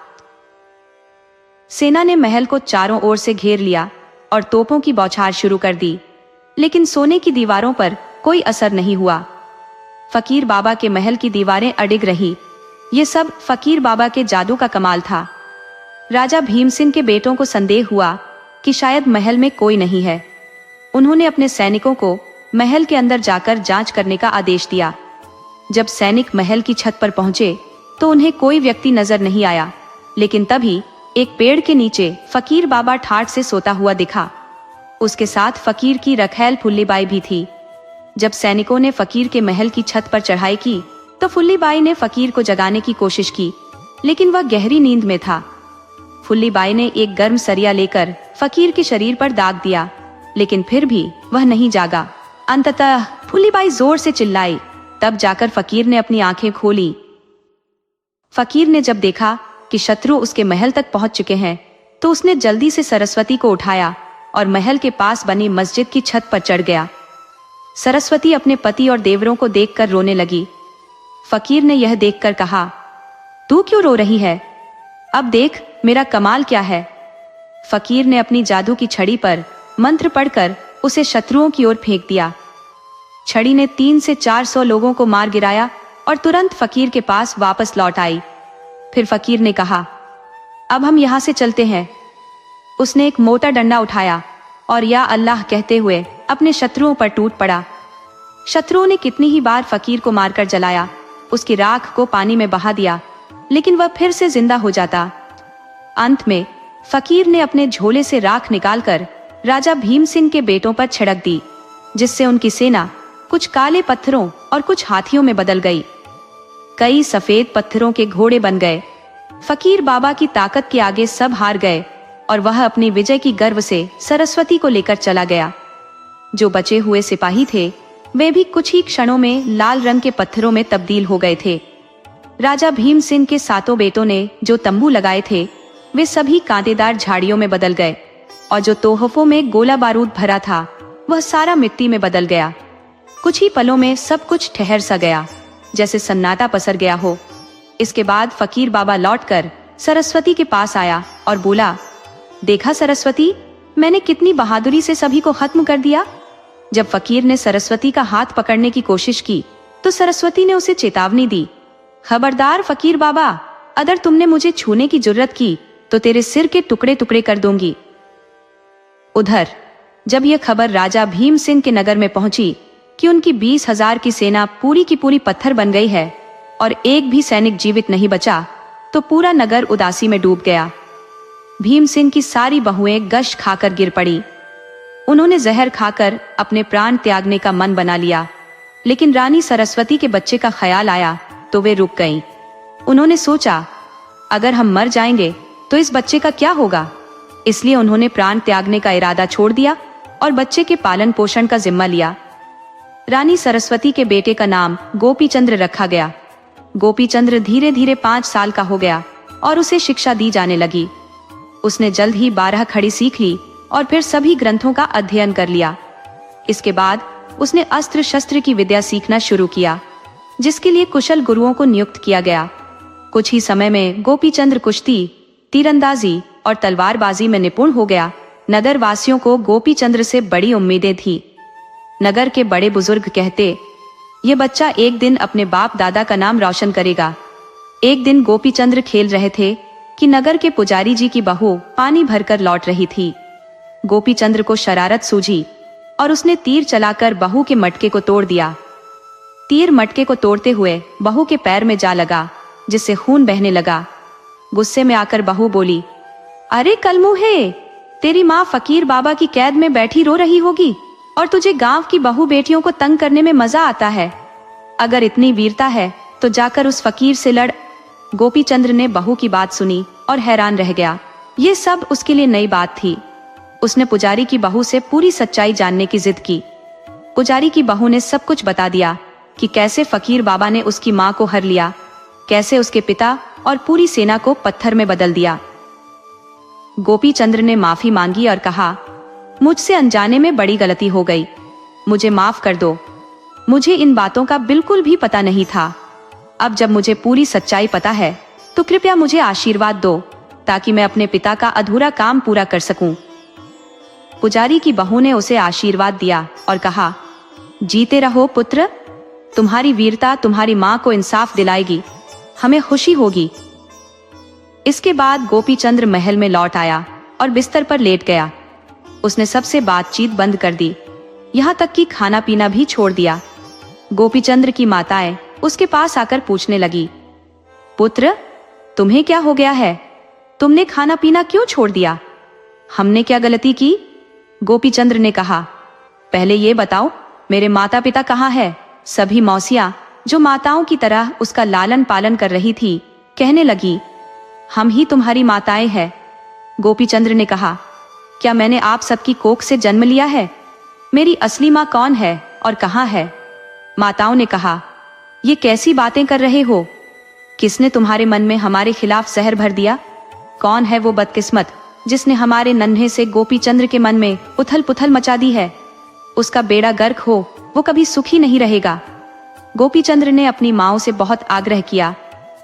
सेना ने महल को चारों ओर से घेर लिया और तोपों की बौछार शुरू कर दी, लेकिन सोने की दीवारों पर कोई असर नहीं हुआ। फकीर बाबा के महल की दीवारें अडिग रही। ये सब फकीर बाबा के जादू का कमाल था। राजा भीमसेन के बेटों को संदेह हुआ कि शायद महल में कोई नहीं है। उन्होंने अपने सैनिकों को महल के अंदर जाकर जांच करने का आदेश दिया। जब सैनिक महल की छत पर पहुंचे तो उन्हें कोई व्यक्ति नजर नहीं आया, लेकिन तभी एक पेड़ के नीचे फकीर बाबा ठाठ से सोता हुआ दिखा। उसके साथ फकीर की रखैल फुल्लीबाई भी थी। जब सैनिकों ने फकीर के महल की छत पर चढ़ाई की तो फुल्लीबाई ने फकीर को जगाने की कोशिश की, लेकिन वह गहरी नींद में था। फुल्लीबाई ने एक गर्म सरिया लेकर फकीर के शरीर पर दाग दिया, लेकिन फिर भी वह नहीं जागा। अंततः फुल्लीबाई जोर से चिल्लाई, तब जाकर फकीर ने अपनी आंखें खोली। फकीर ने जब देखा कि शत्रु उसके महल तक पहुंच चुके हैं, तो उसने जल्दी से सरस्वती को उठाया और महल के पास बनी मस्जिद की छत पर चढ़ गया। सरस्वती अपने पति और देवरों को देखकर रोने लगी। फकीर ने यह देखकर कहा, तू क्यों रो रही है? अब देख मेरा कमाल क्या है। फकीर ने अपनी जादू की छड़ी पर मंत्र पढ़कर उसे शत्रुओं की ओर फेंक दिया। छड़ी ने 300 से 400 लोगों को मार गिराया और तुरंत फकीर के पास वापस लौट आई। फिर फकीर ने कहा, अब हम यहां से चलते हैं। उसने एक मोटा डंडा उठाया और या अल्लाह कहते हुए अपने शत्रुओं पर टूट पड़ा। शत्रुओं ने कितनी ही बार फकीर को मारकर जलाया, उसकी राख को पानी में बहा दिया, लेकिन वह फिर से जिंदा हो जाता। अंत में फकीर ने अपने झोले से राख निकालकर राजा भीमसेन के बेटों पर छिड़क दी, जिससे उनकी सेना कुछ काले पत्थरों और कुछ हाथियों में बदल गई। कई सफेद पत्थरों के घोड़े बन गए। फकीर बाबा की ताकत के आगे सब हार गए और वह अपनी विजय की गर्व से सरस्वती को लेकर चला गया। जो बचे हुए सिपाही थे वे भी कुछ ही क्षणों में लाल रंग के पत्थरों में तब्दील हो गए थे। राजा भीमसेन के 7 बेटों ने जो तंबू लगाए थे वे सभी कांटेदार झाड़ियों में बदल गए और जो तोहफों में गोला बारूद भरा था वह सारा मिट्टी में बदल गया। कुछ ही पलों में सब कुछ ठहर सा गया, जैसे सन्नाटा पसर गया हो। इसके बाद फकीर बाबा लौटकर सरस्वती के पास आया और बोला, देखा सरस्वती, मैंने कितनी बहादुरी से सभी को खत्म कर दिया। जब फकीर ने सरस्वती का हाथ पकड़ने की कोशिश की तो सरस्वती ने उसे चेतावनी दी, खबरदार फकीर बाबा, अगर तुमने मुझे छूने की जुर्रत की तो तेरे सिर के टुकड़े टुकड़े कर दूंगी। उधर जब यह खबर राजा भीमसेन के नगर में पहुंची कि उनकी 20,000 की सेना पूरी की पूरी पत्थर बन गई है और एक भी सैनिक जीवित नहीं बचा, तो पूरा नगर उदासी में डूब गया। भीमसेन की सारी बहुएं गश खाकर गिर पड़ी। उन्होंने जहर खाकर अपने प्राण त्यागने का मन बना लिया, लेकिन रानी सरस्वती के बच्चे का ख्याल आया तो वे रुक गईं। उन्होंने सोचा, अगर हम मर जाएंगे तो इस बच्चे का क्या होगा। इसलिए उन्होंने प्राण त्यागने का इरादा छोड़ दिया और बच्चे के पालन पोषण का जिम्मा लिया। रानी सरस्वती के बेटे का नाम गोपीचंद्र रखा गया। गोपीचंद्र धीरे धीरे 5 साल का हो गया और उसे शिक्षा दी जाने लगी। उसने जल्द ही 12 खड़ी सीख ली और फिर सभी ग्रंथों का अध्ययन कर लिया। इसके बाद उसने अस्त्र शस्त्र की विद्या सीखना शुरू किया, जिसके लिए कुशल गुरुओं को नियुक्त किया गया। कुछ ही समय में गोपीचंद्र कुश्ती, तीरंदाजी और तलवारबाजी में निपुण हो गया। नगर वासियों को गोपीचंद्र से बड़ी उम्मीदें थी। नगर के बड़े बुजुर्ग कहते, ये बच्चा एक दिन अपने बाप दादा का नाम रोशन करेगा। एक दिन गोपीचंद्र खेल रहे थे कि नगर के पुजारी जी की बहू पानी भरकर लौट रही थी। गोपीचंद्र को शरारत सूझी और उसने तीर चलाकर बहू के मटके को तोड़ दिया। तीर मटके को तोड़ते हुए बहू के पैर में जा लगा, जिससे खून बहने लगा। गुस्से में आकर बहू बोली, अरे कलमुहे, तेरी माँ फकीर बाबा की कैद में बैठी रो रही होगी और तुझे गांव की बहू बेटियों को तंग करने में मजा आता है। अगर इतनी वीरता है तो जाकर उस फकीर से लड़। गोपीचंद्र ने बहू की बात सुनी और हैरान रह गया। ये सब उसके लिए नई बात थी। उसने पुजारी की बहू से पूरी सच्चाई जानने की जिद की। पुजारी की बहू ने सब कुछ बता दिया कि कैसे फकीर बाबा ने उसकी माँ को हर लिया, कैसे उसके पिता और पूरी सेना को पत्थर में बदल दिया। गोपीचंद्र ने माफी मांगी और कहा, मुझसे अनजाने में बड़ी गलती हो गई, मुझे माफ कर दो। मुझे इन बातों का बिल्कुल भी पता नहीं था। अब जब मुझे पूरी सच्चाई पता है तो कृपया मुझे आशीर्वाद दो ताकि मैं अपने पिता का अधूरा काम पूरा कर सकूं। पुजारी की बहू ने उसे आशीर्वाद दिया और कहा, जीते रहो पुत्र, तुम्हारी वीरता तुम्हारी माँ को इंसाफ दिलाएगी, हमें खुशी होगी। इसके बाद गोपीचंद्र महल में लौट आया और बिस्तर पर लेट गया। उसने सबसे बातचीत बंद कर दी, यहाँ तक कि खाना पीना भी छोड़ दिया। गोपीचंद्र की माताएं उसके पास आकर पूछने लगी, पुत्र, तुम्हें क्या हो गया है? तुमने खाना पीना क्यों छोड़ दिया? हमने क्या गलती की? गोपीचंद्र ने कहा, पहले ये बताओ मेरे माता पिता कहाँ है? सभी मौसियां जो माताओं की तरह उसका लालन पालन कर रही थी कहने लगी, हम ही तुम्हारी माताएं हैं। गोपीचंद्र ने कहा, क्या मैंने आप सबकी कोख से जन्म लिया है? मेरी असली माँ कौन है और कहाँ है? माताओं ने कहा, ये कैसी बातें कर रहे हो? किसने तुम्हारे मन में हमारे खिलाफ जहर भर दिया? कौन है वो बदकिस्मत जिसने हमारे नन्हे से गोपीचंद्र के मन में उथल पुथल मचा दी है? उसका बेड़ा गर्क हो, वो कभी सुखी नहीं रहेगा। गोपीचंद्र ने अपनी माँ से बहुत आग्रह किया,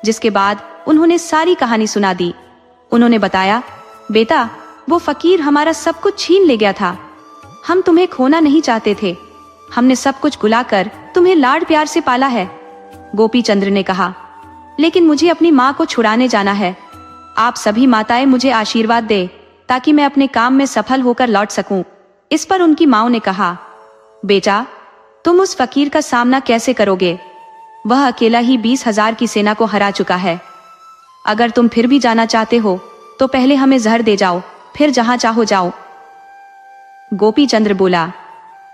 जिसके बाद उन्होंने सारी कहानी सुना दी। उन्होंने बताया, बेटा, वो फकीर हमारा सब कुछ छीन ले गया था। हम तुम्हें खोना नहीं चाहते थे। हमने सब कुछ भुलाकर तुम्हें लाड प्यार से पाला है। गोपीचंद्र ने कहा, लेकिन मुझे अपनी माँ को छुड़ाने जाना है। आप सभी माताएं मुझे आशीर्वाद दे ताकि मैं अपने काम में सफल होकर लौट सकूं। इस पर उनकी माँ ने कहा, बेटा, तुम उस फकीर का सामना कैसे करोगे? वह अकेला ही 20,000 की सेना को हरा चुका है। अगर तुम फिर भी जाना चाहते हो तो पहले हमें जहर दे जाओ, फिर जहां चाहो जाओ। गोपीचंद्र बोला,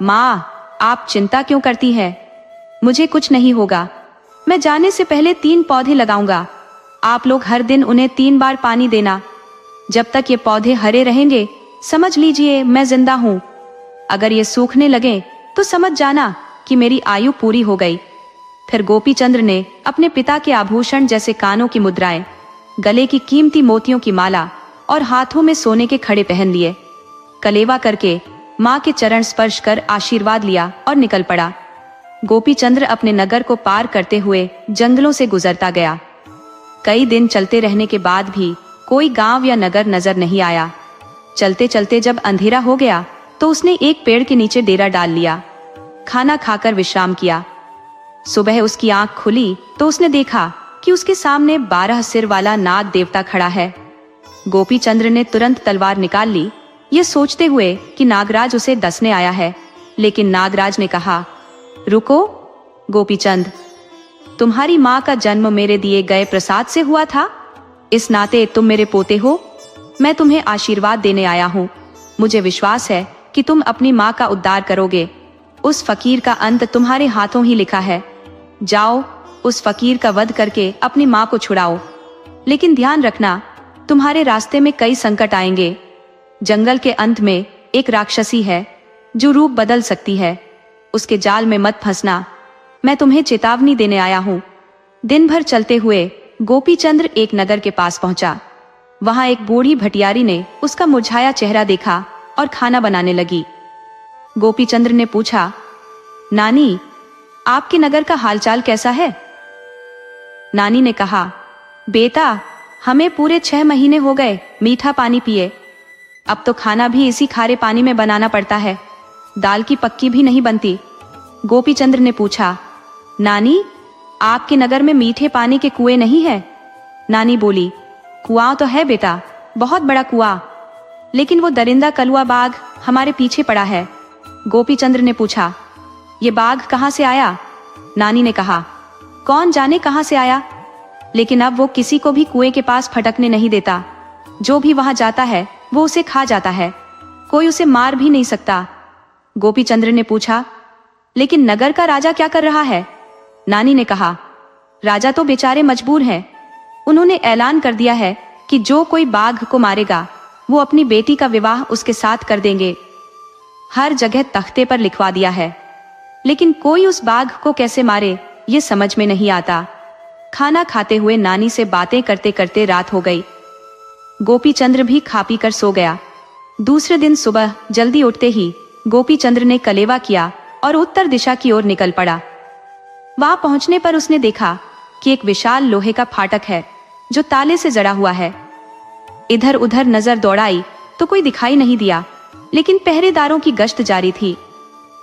माँ, आप चिंता क्यों करती हैं? मुझे कुछ नहीं होगा। मैं जाने से पहले 3 पौधे लगाऊंगा। आप लोग हर दिन उन्हें 3 बार पानी देना। जब तक ये पौधे हरे रहेंगे समझ लीजिए मैं जिंदा हूँ। अगर ये सूखने लगे तो समझ जाना कि मेरी आयु पूरी हो गई। फिर गोपीचंद्र ने अपने पिता के आभूषण जैसे कानों की मुद्राएं, गले की कीमती मोतियों की माला और हाथों में सोने के खड़े पहन लिए। कलेवा करके माँ के चरण स्पर्श कर आशीर्वाद लिया और निकल पड़ा। गोपीचंद्र अपने नगर को पार करते हुए जंगलों से गुजरता गया। कई दिन चलते रहने के बाद भी कोई गांव या नगर नजर नहीं आया। चलते चलते जब अंधेरा हो गया तो उसने एक पेड़ के नीचे डेरा डाल लिया। खाना खाकर विश्राम किया। सुबह उसकी आंख खुली तो उसने देखा कि उसके सामने 12 सिर वाला नाग देवता खड़ा है। गोपीचंद्र ने तुरंत तलवार निकाल ली, ये सोचते हुए कि नागराज उसे डसने आया है। लेकिन नागराज ने कहा, रुको गोपीचंद, तुम्हारी माँ का जन्म मेरे दिए गए प्रसाद से हुआ था। इस नाते तुम मेरे पोते हो। मैं तुम्हें आशीर्वाद देने आया हूँ। मुझे विश्वास है कि तुम अपनी माँ का उद्धार करोगे। उस फकीर का अंत तुम्हारे हाथों ही लिखा है। जाओ, उस फकीर का वध करके अपनी माँ को छुड़ाओ। लेकिन ध्यान रखना, तुम्हारे रास्ते में कई संकट आएंगे। जंगल के अंत में एक राक्षसी है जो रूप बदल सकती है। उसके जाल में मत फंसना। मैं तुम्हें चेतावनी देने आया हूँ। दिन भर चलते हुए गोपीचंद्र एक नगर के पास पहुंचा। वहां एक बूढ़ी भटियारी ने उसका मुरझाया चेहरा देखा और खाना बनाने लगी। गोपीचंद्र ने पूछा, नानी, आपके नगर का हालचाल कैसा है? नानी ने कहा, बेटा, हमें पूरे 6 महीने हो गए मीठा पानी पिए। अब तो खाना भी इसी खारे पानी में बनाना पड़ता है। दाल की पक्की भी नहीं बनती। गोपीचंद्र ने पूछा, नानी, आपके नगर में मीठे पानी के कुएं नहीं है? नानी बोली, कुआं तो है बेटा, बहुत बड़ा कुआं, लेकिन वो दरिंदा कलुआ बाघ हमारे पीछे पड़ा है। गोपीचंद्र ने पूछा, ये बाघ कहाँ से आया? नानी ने कहा, कौन जाने कहां से आया, लेकिन अब वो किसी को भी कुएं के पास फटकने नहीं देता। जो भी वहां जाता है वो उसे खा जाता है, कोई उसे मार भी नहीं सकता। गोपीचंद्र ने पूछा, लेकिन नगर का राजा क्या कर रहा है? नानी ने कहा, राजा तो बेचारे मजबूर हैं। उन्होंने ऐलान कर दिया है कि जो कोई बाघ को मारेगा वो अपनी बेटी का विवाह उसके साथ कर देंगे। हर जगह तख्ते पर लिखवा दिया है, लेकिन कोई उस बाघ को कैसे मारे ये समझ में नहीं आता। खाना खाते हुए नानी से बातें करते करते रात हो गई। गोपीचंद्र भी खा पी कर सो गया। दूसरे दिन सुबह जल्दी उठते ही गोपीचंद्र ने कलेवा किया और उत्तर दिशा की ओर निकल पड़ा। वहां पहुंचने पर उसने देखा कि एक विशाल लोहे का फाटक है जो ताले से जड़ा हुआ है। इधर उधर नजर दौड़ाई तो कोई दिखाई नहीं दिया, लेकिन पहरेदारों की गश्त जारी थी।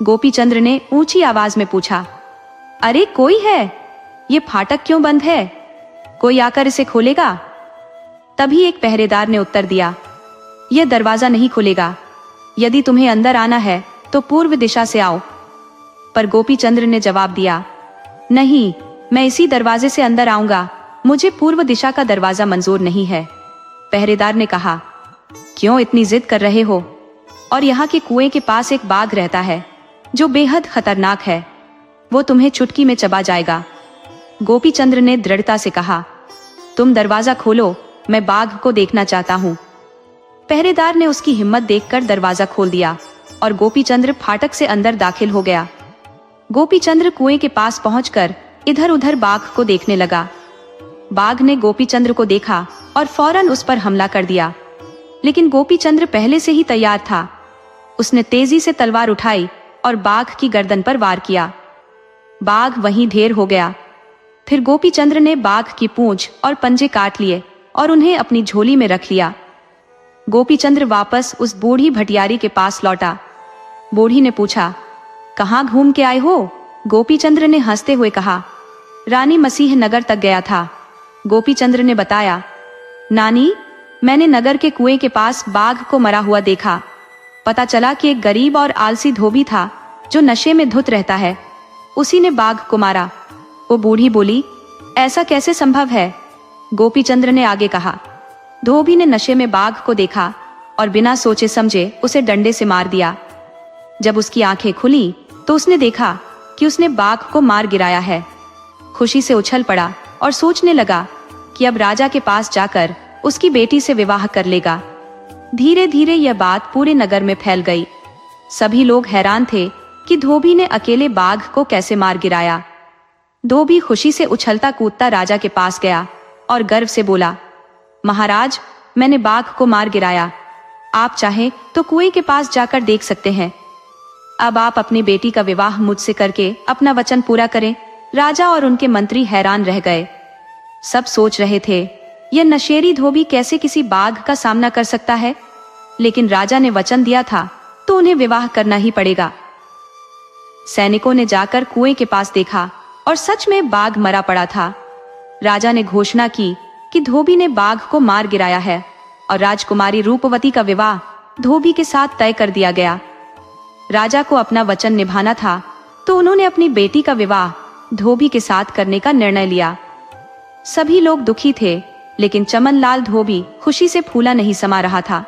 गोपीचंद्र ने ऊंची आवाज में पूछा, अरे कोई है? ये फाटक क्यों बंद है? कोई आकर इसे खोलेगा? तभी एक पहरेदार ने उत्तर दिया, यह दरवाजा नहीं खुलेगा। यदि तुम्हें अंदर आना है तो पूर्व दिशा से आओ। पर गोपीचंद्र ने जवाब दिया, नहीं, मैं इसी दरवाजे से अंदर आऊंगा, मुझे पूर्व दिशा का दरवाजा मंजूर नहीं है। पहरेदार ने कहा, क्यों इतनी जिद कर रहे हो? और यहाँ के कुएं के पास एक बाघ रहता है जो बेहद खतरनाक है, वो तुम्हें चुटकी में चबा जाएगा। गोपीचंद्र ने दृढ़ता से कहा, तुम दरवाजा खोलो, मैं बाघ को देखना चाहता हूँ। पहरेदार ने उसकी हिम्मत देखकर दरवाजा खोल दिया और गोपीचंद्र फाटक से अंदर दाखिल हो गया। गोपीचंद्र कुएं के पास पहुंचकर इधर उधर बाघ को देखने लगा। बाघ ने गोपीचंद्र को देखा और फौरन उस पर हमला कर दिया, लेकिन गोपीचंद्र पहले से ही तैयार था। उसने तेजी से तलवार उठाई और बाघ की गर्दन पर वार किया। बाघ वहीं ढेर हो गया। फिर गोपीचंद्र ने बाघ की पूंछ और पंजे काट लिए और उन्हें अपनी झोली में रख लिया। गोपीचंद्र वापस उस बूढ़ी भटियारी के पास लौटा। बूढ़ी ने पूछा, कहाँ घूम के आए हो? गोपीचंद्र ने हंसते हुए कहा, रानी मसीह नगर तक गया था। गोपीचंद्र ने बताया, नानी, मैंने नगर के कुएं के पास बाघ को मरा हुआ देखा। पता चला कि एक गरीब और आलसी धोबी था जो नशे में धुत रहता है, उसी ने बाघ को मारा। वो बूढ़ी बोली, ऐसा कैसे संभव है? गोपीचंद्र ने आगे कहा, धोबी ने नशे में बाघ को देखा और बिना सोचे समझे उसे डंडे से मार दिया। जब उसकी आंखें खुली तो उसने देखा कि उसने बाघ को मार गिराया है। खुशी से उछल पड़ा और सोचने लगा कि अब राजा के पास जाकर उसकी बेटी से विवाह कर लेगा। धीरे धीरे यह बात पूरे नगर में फैल गई। सभी लोग हैरान थे कि धोबी ने अकेले बाघ को कैसे मार गिराया। धोबी खुशी से उछलता कूदता राजा के पास गया और गर्व से बोला, महाराज, मैंने बाघ को मार गिराया। आप चाहें तो कुएं के पास जाकर देख सकते हैं। अब आप अपनी बेटी का विवाह मुझसे करके अपना वचन पूरा करें। राजा और उनके मंत्री हैरान रह गए। सब सोच रहे थे, यह नशेड़ी धोबी कैसे किसी बाघ का सामना कर सकता है? लेकिन राजा ने वचन दिया था तो उन्हें विवाह करना ही पड़ेगा। सैनिकों ने जाकर कुएं के पास देखा और सच में बाघ मरा पड़ा था। राजा ने घोषणा की कि धोबी ने बाघ को मार गिराया है और राजकुमारी रूपवती का विवाह धोबी के साथ तय कर दिया गया। राजा को अपना वचन निभाना था तो उन्होंने अपनी बेटी का विवाह धोबी के साथ करने का निर्णय लिया। सभी लोग दुखी थे, लेकिन चमनलाल धोबी खुशी से फूला नहीं समा रहा था।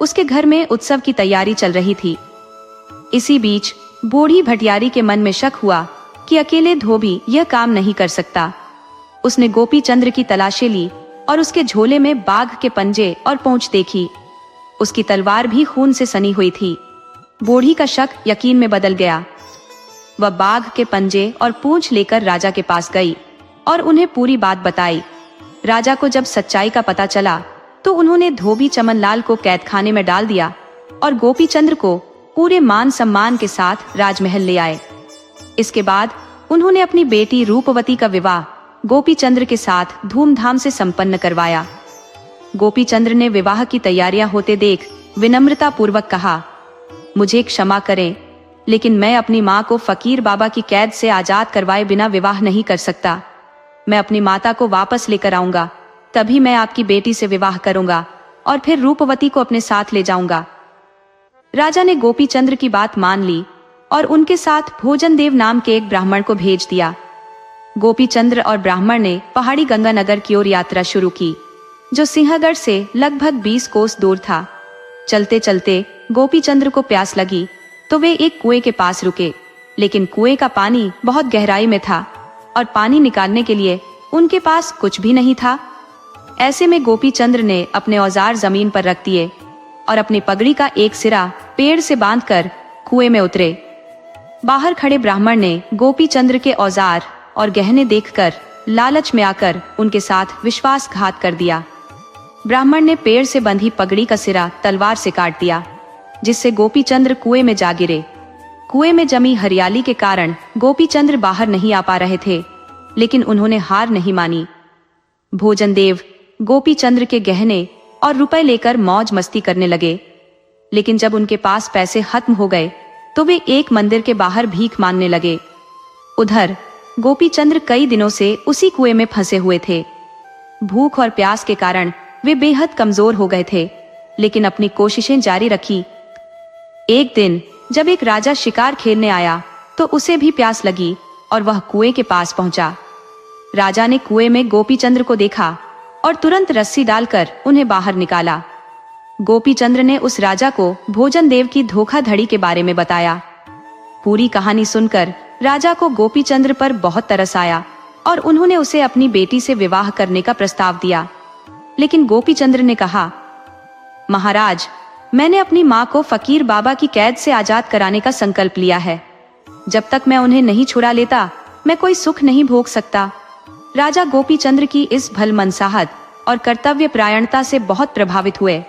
उसके घर में उत्सव की तैयारी चल रही थी। इसी बीच बूढ़ी भटियारी के मन में शक हुआ कि अकेले धोबी यह काम नहीं कर सकता। उसने गोपीचंद्र की तलाशी ली और उसके झोले में बाघ के पंजे और पूंछ देखी। उसकी तलवार भी खून से सनी हुई थी। बूढ़ी का शक यकीन में बदल गया। वह बाघ के पंजे और पूंछ लेकर राजा के पास गई और उन्हें पूरी बात बताई। राजा को जब सच्चाई का पता चला तो उन्होंने धोबी चमनलाल को कैदखाने में डाल दिया और गोपीचंद्र को पूरे मान सम्मान के साथ राजमहल ले आए। इसके बाद उन्होंने अपनी बेटी रूपवती का विवाह गोपीचंद्र के साथ धूमधाम से संपन्न करवाया। गोपीचंद्र ने विवाह की तैयारियां होते देख विनम्रता पूर्वक कहा, मुझे क्षमा करें, लेकिन मैं अपनी माँ को फकीर बाबा की कैद से आजाद करवाए बिना विवाह नहीं कर सकता। मैं अपनी माता को वापस लेकर आऊंगा, तभी मैं आपकी बेटी से विवाह करूंगा और फिर रूपवती को अपने साथ ले जाऊंगा। राजा ने गोपीचंद्र की बात मान ली और उनके साथ भोजन देव नाम के एक ब्राह्मण को भेज दिया। गोपीचंद्र और ब्राह्मण ने पहाड़ी गंगानगर की ओर यात्रा शुरू की, जो सिंहगढ़ से लगभग 20 कोस दूर था। चलते चलते गोपीचंद्र को प्यास लगी तो वे एक कुएं के पास रुके, लेकिन कुएं का पानी बहुत गहराई में था और पानी निकालने के लिए उनके पास कुछ भी नहीं था। ऐसे में गोपीचंद्र ने अपने औजार जमीन पर रख दिए और अपनी पगड़ी का एक सिरा पेड़ से बांधकर कुएं में उतरे। बाहर खड़े ब्राह्मण ने गोपीचंद्र के औजार और गहने देखकर लालच में आकर उनके साथ विश्वासघात कर दिया। ब्राह्मण ने पेड़ से बंधी पगड़ी का सिरा तलवार से काट दिया, जिससे गोपीचंद्र कुएं में जा गिरे। कुएं में जमी हरियाली के कारण गोपीचंद्र बाहर नहीं आ पा रहे थे, लेकिन उन्होंने हार नहीं मानी। भोजन देव गोपीचंद्र के गहने और रुपए लेकर मौज मस्ती करने लगे, लेकिन जब उनके पास पैसे खत्म हो गए तो वे एक मंदिर के बाहर भीख मांगने लगे। उधर गोपीचंद्र कई दिनों से उसी कुएं में फंसे हुए थे। भूख और प्यास के कारण वे बेहद कमजोर हो गए थे, लेकिन अपनी कोशिशें जारी रखी। एक दिन जब एक राजा शिकार खेलने आया तो उसे भी प्यास लगी और वह कुएं के पास पहुंचा। राजा ने कुएं में गोपीचंद्र को देखा और तुरंत रस्सी डालकर उन्हें बाहर निकाला। गोपीचंद्र ने उस राजा को भोजन देव की धोखाधड़ी के बारे में बताया। पूरी कहानी सुनकर राजा को गोपीचंद्र पर बहुत तरस आया और उन्होंने उसे अपनी बेटी से विवाह करने का प्रस्ताव दिया। लेकिन गोपीचंद्र ने कहा, महाराज, मैंने अपनी माँ को फकीर बाबा की कैद से आजाद कराने का संकल्प लिया है। जब तक मैं उन्हें नहीं छुड़ा लेता मैं कोई सुख नहीं भोग सकता। राजा गोपीचंद्र की इस भलमनसाहत और कर्तव्य परायणता से बहुत प्रभावित हुए।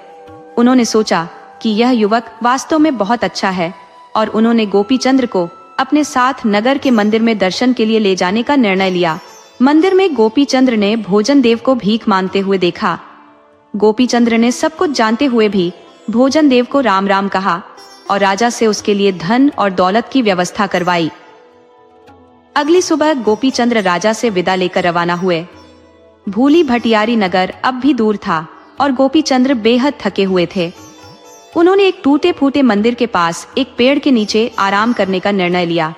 उन्होंने सोचा कि यह युवक वास्तव में बहुत अच्छा है और उन्होंने गोपीचंद्र को अपने साथ नगर के मंदिर में दर्शन के लिए ले जाने का निर्णय लिया। मंदिर में गोपीचंद्र ने भोजन देव को भीख मांगते हुए देखा। गोपीचंद्र ने सब कुछ जानते हुए भी भोजन देव को राम राम कहा और राजा से उसके लिए धन और दौलत की व्यवस्था करवाई। अगली सुबह गोपीचंद्र राजा से विदा लेकर रवाना हुए। भूली भटियारी नगर अब भी दूर था और गोपीचंद्र बेहद थके हुए थे। उन्होंने एक टूटे फूटे मंदिर के पास एक पेड़ के नीचे आराम करने का निर्णय लिया।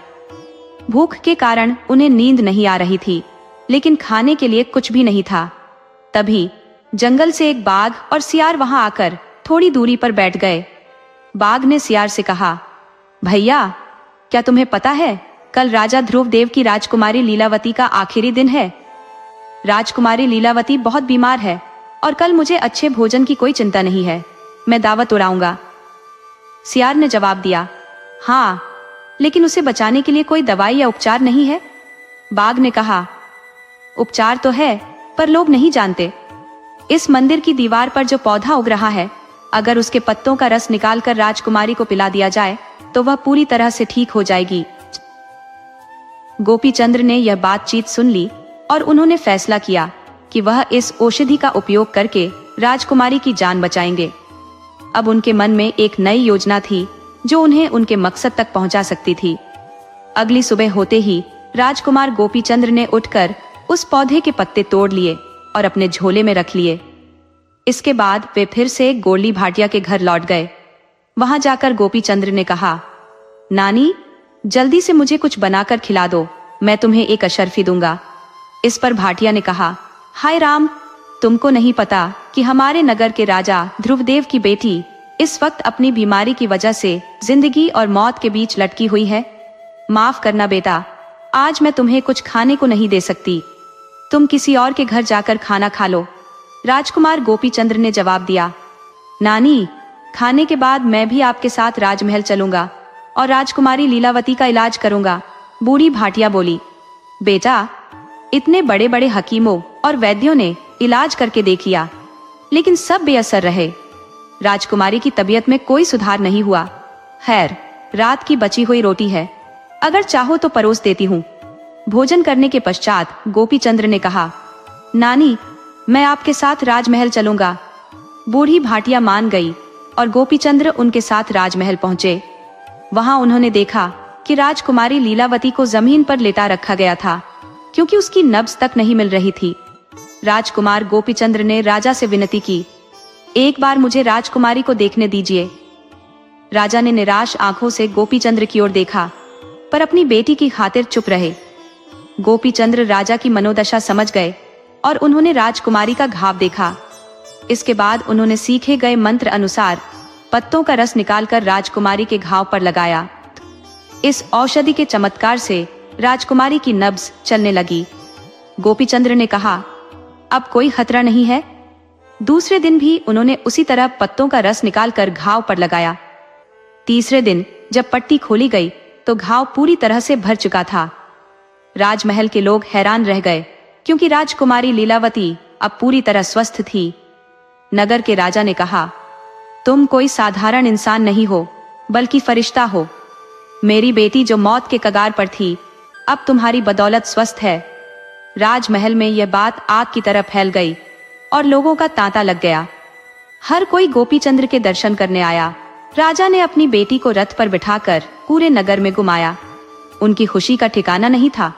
भूख के कारण उन्हें नींद नहीं आ रही थी, लेकिन खाने के लिए कुछ भी नहीं था। तभी जंगल से एक बाघ और सियार वहां आकर थोड़ी दूरी पर बैठ गए। बाघ ने सियार से कहा, भैया, क्या तुम्हें पता है कल राजा ध्रुवदेव की राजकुमारी लीलावती का आखिरी दिन है। राजकुमारी लीलावती बहुत बीमार है और कल मुझे अच्छे भोजन की कोई चिंता नहीं है। मैं दावत उड़ाऊंगा। सियार ने जवाब दिया, हाँ, लेकिन उसे बचाने के लिए कोई दवाई या उपचार नहीं है। बाघ ने कहा, उपचार तो है, पर लोग नहीं जानते। इस मंदिर की दीवार पर जो पौधा उग रहा है, अगर उसके पत्तों का रस निकालकर राजकुमारी को पिला दिया जाए तो वह पूरी तरह से ठीक हो जाएगी। गोपीचंद्र ने यह बातचीत सुन ली और उन्होंने फैसला किया कि वह इस औषधि का उपयोग करके राजकुमारी की जान बचाएंगे। अब उनके मन में एक नई योजना थी जो उन्हें उनके मकसद तक पहुंचा सकती थी। अगली सुबह होते ही राजकुमार गोपीचंद्र ने उठकर उस पौधे के पत्ते तोड़ लिए और अपने झोले में रख लिए। इसके बाद वे फिर से गोली भाटिया के घर लौट गए। वहां जाकर गोपीचंद्र ने कहा, नानी, जल्दी से मुझे कुछ बनाकर खिला दो, मैं तुम्हें एक अशर्फी दूंगा। इस पर भाटिया ने कहा, हाय राम, तुमको नहीं पता कि हमारे नगर के राजा ध्रुवदेव की बेटी इस वक्त अपनी बीमारी की वजह से जिंदगी और मौत के बीच लटकी हुई है। माफ करना बेटा, आज मैं तुम्हें कुछ खाने को नहीं दे सकती। तुम किसी और के घर जाकर खाना खा लो। राजकुमार गोपीचंद्र ने जवाब दिया, नानी, खाने के बाद मैं भी आपके साथ राजमहल चलूंगा और राजकुमारी लीलावती का इलाज करूंगा। बूढ़ी भाटिया बोली, बेटा, इतने बड़े बड़े हकीमों और वैद्यों ने इलाज करके देख लिया, लेकिन सब बेअसर रहे। राजकुमारी की तबीयत में कोई सुधार नहीं हुआ। खैर, रात की बची हुई रोटी है, अगर चाहो तो परोस देती हूँ। भोजन करने के पश्चात गोपीचंद्र ने कहा, नानी, मैं आपके साथ राजमहल चलूंगा। बूढ़ी भाटिया मान गई और गोपीचंद्र उनके साथ राजमहल पहुंचे। वहां उन्होंने देखा कि राजकुमारी लीलावती को जमीन पर लेटा रखा गया था, क्योंकि उसकी नब्ज तक नहीं मिल रही थी। राजकुमार गोपीचंद्र ने राजा से विनती की, एक बार मुझे राजकुमारी को देखने दीजिए। राजा ने निराश आंखों से गोपीचंद्र की ओर देखा, पर अपनी बेटी की खातिर चुप रहे। गोपीचंद्र राजा की मनोदशा समझ गए और उन्होंने राजकुमारी का घाव देखा। इसके बाद उन्होंने सीखे गए मंत्र अनुसार पत्तों का रस निकालकर राजकुमारी के घाव पर लगाया। इस औषधि के चमत्कार से राजकुमारी की नब्ज चलने लगी। गोपीचंद्र ने कहा, अब कोई खतरा नहीं है। दूसरे दिन भी उन्होंने उसी तरह पत्तों का रस निकालकर घाव पर लगाया। तीसरे दिन जब पट्टी खोली गई तो घाव पूरी तरह से भर चुका था। राजमहल के लोग हैरान रह गए, क्योंकि राजकुमारी लीलावती अब पूरी तरह स्वस्थ थी। नगर के राजा ने कहा, तुम कोई साधारण इंसान नहीं हो, बल्कि फरिश्ता हो। मेरी बेटी जो मौत के कगार पर थी, अब तुम्हारी बदौलत स्वस्थ है। राजमहल में यह बात आग की तरह फैल गई और लोगों का तांता लग गया। हर कोई गोपीचंद्र के दर्शन करने आया। राजा ने अपनी बेटी को रथ पर बिठाकर पूरे नगर में घुमाया। उनकी खुशी का ठिकाना नहीं था।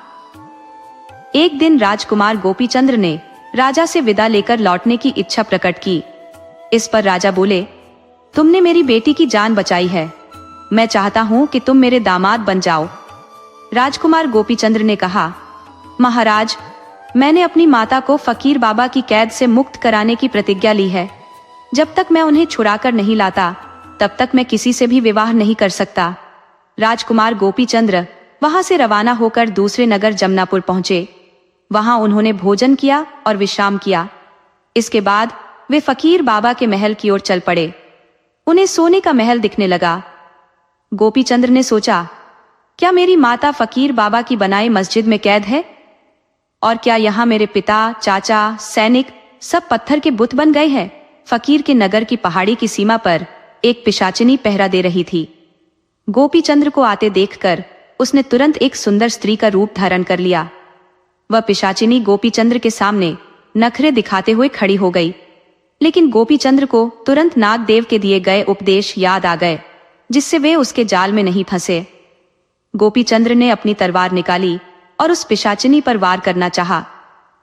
एक दिन राजकुमार गोपीचंद्र ने राजा से विदा लेकर लौटने की इच्छा प्रकट की। इस पर राजा बोले, तुमने मेरी बेटी की जान बचाई है। मैं चाहता हूं कि तुम मेरे दामाद बन जाओ। राजकुमार गोपीचंद्र ने कहा, महाराज, मैंने अपनी माता को फकीर बाबा की कैद से मुक्त कराने की प्रतिज्ञा ली है। जब तक मैं उन्हें छुड़ाकर नहीं लाता, तब तक मैं किसी से भी विवाह नहीं कर सकता। राजकुमार गोपीचंद्र वहां से रवाना होकर दूसरे नगर जमनापुर पहुंचे। वहां उन्होंने भोजन किया और विश्राम किया। इसके बाद वे फकीर बाबा के महल की ओर चल पड़े। उन्हें सोने का महल दिखने लगा। गोपीचंद्र ने सोचा, क्या मेरी माता फकीर बाबा की बनाई मस्जिद में कैद है? और क्या यहाँ मेरे पिता, चाचा, सैनिक सब पत्थर के बुत बन गए हैं? फकीर के नगर की पहाड़ी की सीमा पर एक पिशाचिनी पहरा दे रही थी। गोपीचंद्र को आते देखकर उसने तुरंत एक सुंदर स्त्री का रूप धारण कर लिया। वह पिशाचिनी गोपीचंद्र के सामने नखरे दिखाते हुए खड़ी हो गई। लेकिन गोपीचंद्र को तुरंत नागदेव के दिए गए उपदेश याद आ गए, जिससे वे उसके जाल में नहीं फंसे। गोपीचंद्र ने अपनी तलवार निकाली और उस पिशाचिनी पर वार करना चाहा,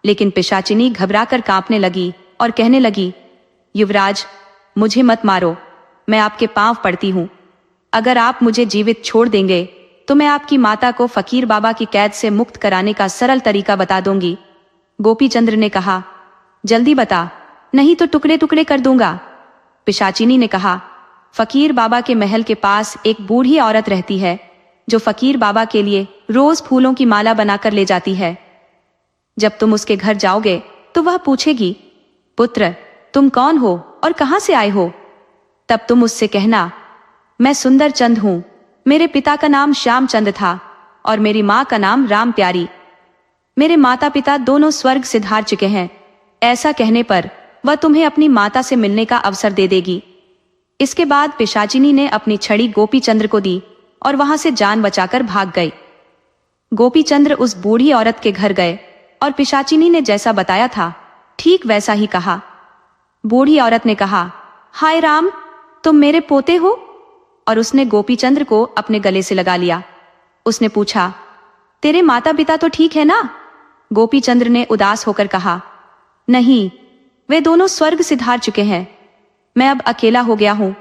लेकिन पिशाचिनी घबराकर कांपने लगी और कहने लगी, युवराज, मुझे मत मारो, मैं आपके पांव पड़ती हूं। अगर आप मुझे जीवित छोड़ देंगे तो मैं आपकी माता को फकीर बाबा की कैद से मुक्त कराने का सरल तरीका बता दूंगी। गोपीचंद्र ने कहा, जल्दी बता, नहीं तो टुकड़े टुकड़े कर दूंगा। पिशाचिनी ने कहा, फकीर बाबा के महल के पास एक बूढ़ी औरत रहती है, जो फकीर बाबा के लिए रोज फूलों की माला बनाकर ले जाती है। जब तुम उसके घर जाओगे तो वह पूछेगी, पुत्र, तुम कौन हो और कहां से आए हो? तब तुम उससे कहना, मैं सुंदर चंद हूं। मेरे पिता का नाम श्यामचंद था और मेरी माँ का नाम राम प्यारी। मेरे माता पिता दोनों स्वर्ग सिधार चुके हैं। ऐसा कहने पर वह तुम्हें अपनी माता से मिलने का अवसर दे देगी। इसके बाद पिशाचिनी ने अपनी छड़ी गोपीचंद्र को दी और वहां से जान बचाकर भाग गई। गोपीचंद्र उस बूढ़ी औरत के घर गए और पिशाचिनी ने जैसा बताया था ठीक वैसा ही कहा। बूढ़ी औरत ने कहा, हाय राम, तुम मेरे पोते हो? और उसने गोपीचंद्र को अपने गले से लगा लिया। उसने पूछा, तेरे माता पिता तो ठीक है ना? गोपीचंद्र ने उदास होकर कहा, नहीं, वे दोनों स्वर्ग सिधार चुके हैं। मैं अब अकेला हो गया हूं।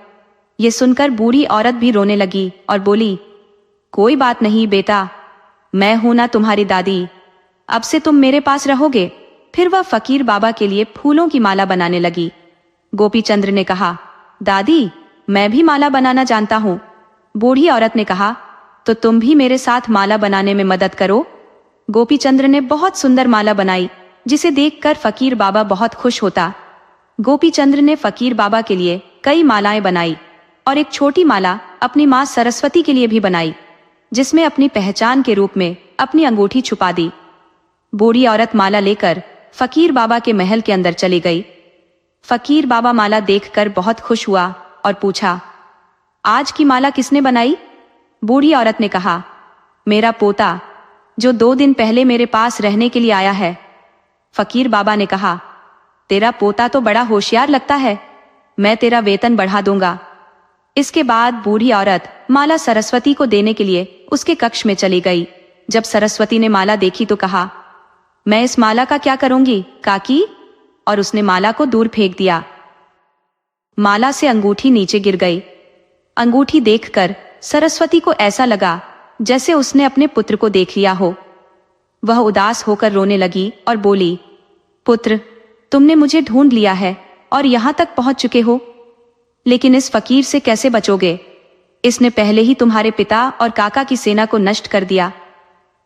ये सुनकर बूढ़ी औरत भी रोने लगी और बोली, कोई बात नहीं बेटा, मैं हूं ना तुम्हारी दादी। अब से तुम मेरे पास रहोगे। फिर वह फकीर बाबा के लिए फूलों की माला बनाने लगी। गोपीचंद्र ने कहा, दादी, मैं भी माला बनाना जानता हूं। बूढ़ी औरत ने कहा, तो तुम भी मेरे साथ माला बनाने में मदद करो। गोपीचंद्र ने बहुत सुंदर माला बनाई, जिसे देखकर फकीर बाबा बहुत खुश होता। गोपीचंद्र ने फकीर बाबा के लिए कई मालाएं बनाई और एक छोटी माला अपनी मां सरस्वती के लिए भी बनाई, जिसमें अपनी पहचान के रूप में अपनी अंगूठी छुपा दी। बूढ़ी औरत माला लेकर फकीर बाबा के महल के अंदर चली गई। फकीर बाबा माला देखकर बहुत खुश हुआ और पूछा, आज की माला किसने बनाई? बूढ़ी औरत ने कहा, मेरा पोता, जो 2 दिन पहले मेरे पास रहने के लिए आया है। फकीर बाबा ने कहा, तेरा पोता तो बड़ा होशियार लगता है, मैं तेरा वेतन बढ़ा दूंगा। इसके बाद बूढ़ी औरत माला सरस्वती को देने के लिए उसके कक्ष में चली गई। जब सरस्वती ने माला देखी तो कहा, मैं इस माला का क्या करूंगी काकी? और उसने माला को दूर फेंक दिया। माला से अंगूठी नीचे गिर गई। अंगूठी देखकर सरस्वती को ऐसा लगा जैसे उसने अपने पुत्र को देख लिया हो। वह उदास होकर रोने लगी और बोली, पुत्र, तुमने मुझे ढूंढ लिया है और यहाँ तक पहुंच चुके हो, लेकिन इस फकीर से कैसे बचोगे? इसने पहले ही तुम्हारे पिता और काका की सेना को नष्ट कर दिया।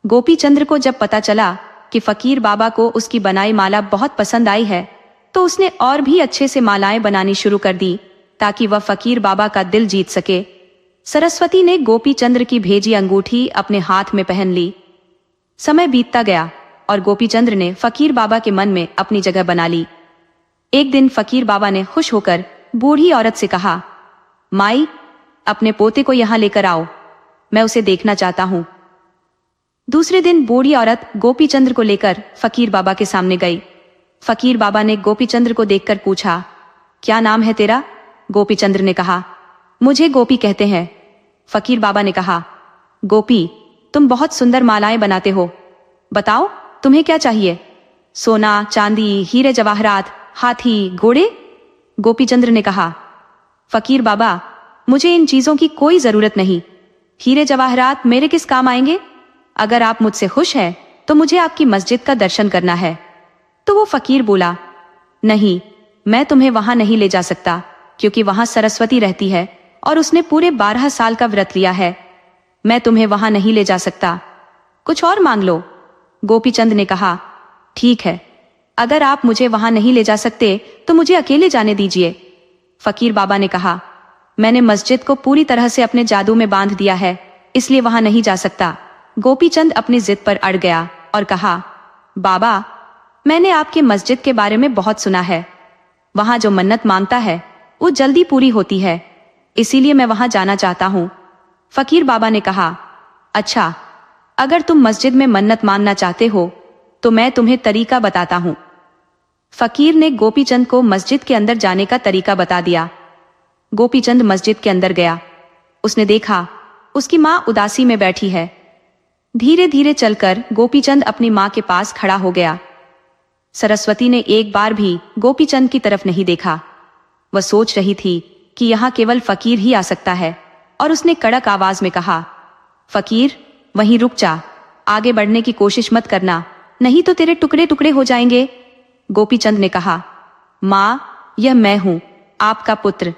गोपीचंद्र को जब पता चला कि फकीर बाबा को उसकी बनाई माला बहुत पसंद आई है, तो उसने और भी अच्छे से मालाएं बनानी शुरू कर दी ताकि वह फकीर बाबा का दिल जीत सके। सरस्वती ने गोपीचंद्र की भेजी अंगूठी अपने हाथ में पहन ली। समय बीतता गया और गोपीचंद्र ने फकीर बाबा के मन में अपनी जगह बना ली। एक दिन फकीर बाबा ने खुश होकर बूढ़ी औरत से कहा, माई, अपने पोते को यहाँ लेकर आओ, मैं उसे देखना चाहता हूँ। दूसरे दिन बूढ़ी औरत गोपीचंद्र को लेकर फकीर बाबा के सामने गई। फकीर बाबा ने गोपीचंद्र को देखकर पूछा, क्या नाम है तेरा? गोपीचंद्र ने कहा, मुझे गोपी कहते हैं। फकीर बाबा ने कहा, गोपी, तुम बहुत सुंदर मालाएं बनाते हो, बताओ तुम्हें क्या चाहिए? सोना, चांदी, हीरे जवाहरात, हाथी, घोड़े? गोपीचंद्र ने कहा, फकीर बाबा, मुझे इन चीजों की कोई जरूरत नहीं। हीरे जवाहरात मेरे किस काम आएंगे? अगर आप मुझसे खुश हैं तो मुझे आपकी मस्जिद का दर्शन करना है। तो वो फकीर बोला, नहीं, मैं तुम्हें वहां नहीं ले जा सकता, क्योंकि वहां सरस्वती रहती है और उसने पूरे 12 साल का व्रत लिया है। मैं तुम्हें वहां नहीं ले जा सकता, कुछ और मांग लो। गोपीचंद ने कहा, ठीक है, अगर आप मुझे वहां नहीं ले जा सकते तो मुझे अकेले जाने दीजिए। फकीर बाबा ने कहा, मैंने मस्जिद को पूरी तरह से अपने जादू में बांध दिया है, इसलिए वहां नहीं जा सकता। गोपीचंद अपनी जिद पर अड़ गया और कहा, बाबा, मैंने आपके मस्जिद के बारे में बहुत सुना है। वहां जो मन्नत मांगता है वो जल्दी पूरी होती है, इसीलिए मैं वहां जाना चाहता हूं। फकीर बाबा ने कहा, अच्छा, अगर तुम मस्जिद में मन्नत मांगना चाहते हो तो मैं तुम्हें तरीका बताता हूं। फकीर ने गोपीचंद को मस्जिद के अंदर जाने का तरीका बता दिया। गोपीचंद मस्जिद के अंदर गया। उसने देखा उसकी मां उदासी में बैठी है। धीरे धीरे चलकर गोपीचंद अपनी मां के पास खड़ा हो गया। सरस्वती ने एक बार भी गोपीचंद की तरफ नहीं देखा। वह सोच रही थी कि यहाँ केवल फकीर ही आ सकता है, और उसने कड़क आवाज में कहा, फकीर, वहीं रुक जा, आगे बढ़ने की कोशिश मत करना, नहीं तो तेरे टुकड़े टुकड़े हो जाएंगे। गोपीचंद ने कहा, मां, यह मैं हूं, आपका पुत्र,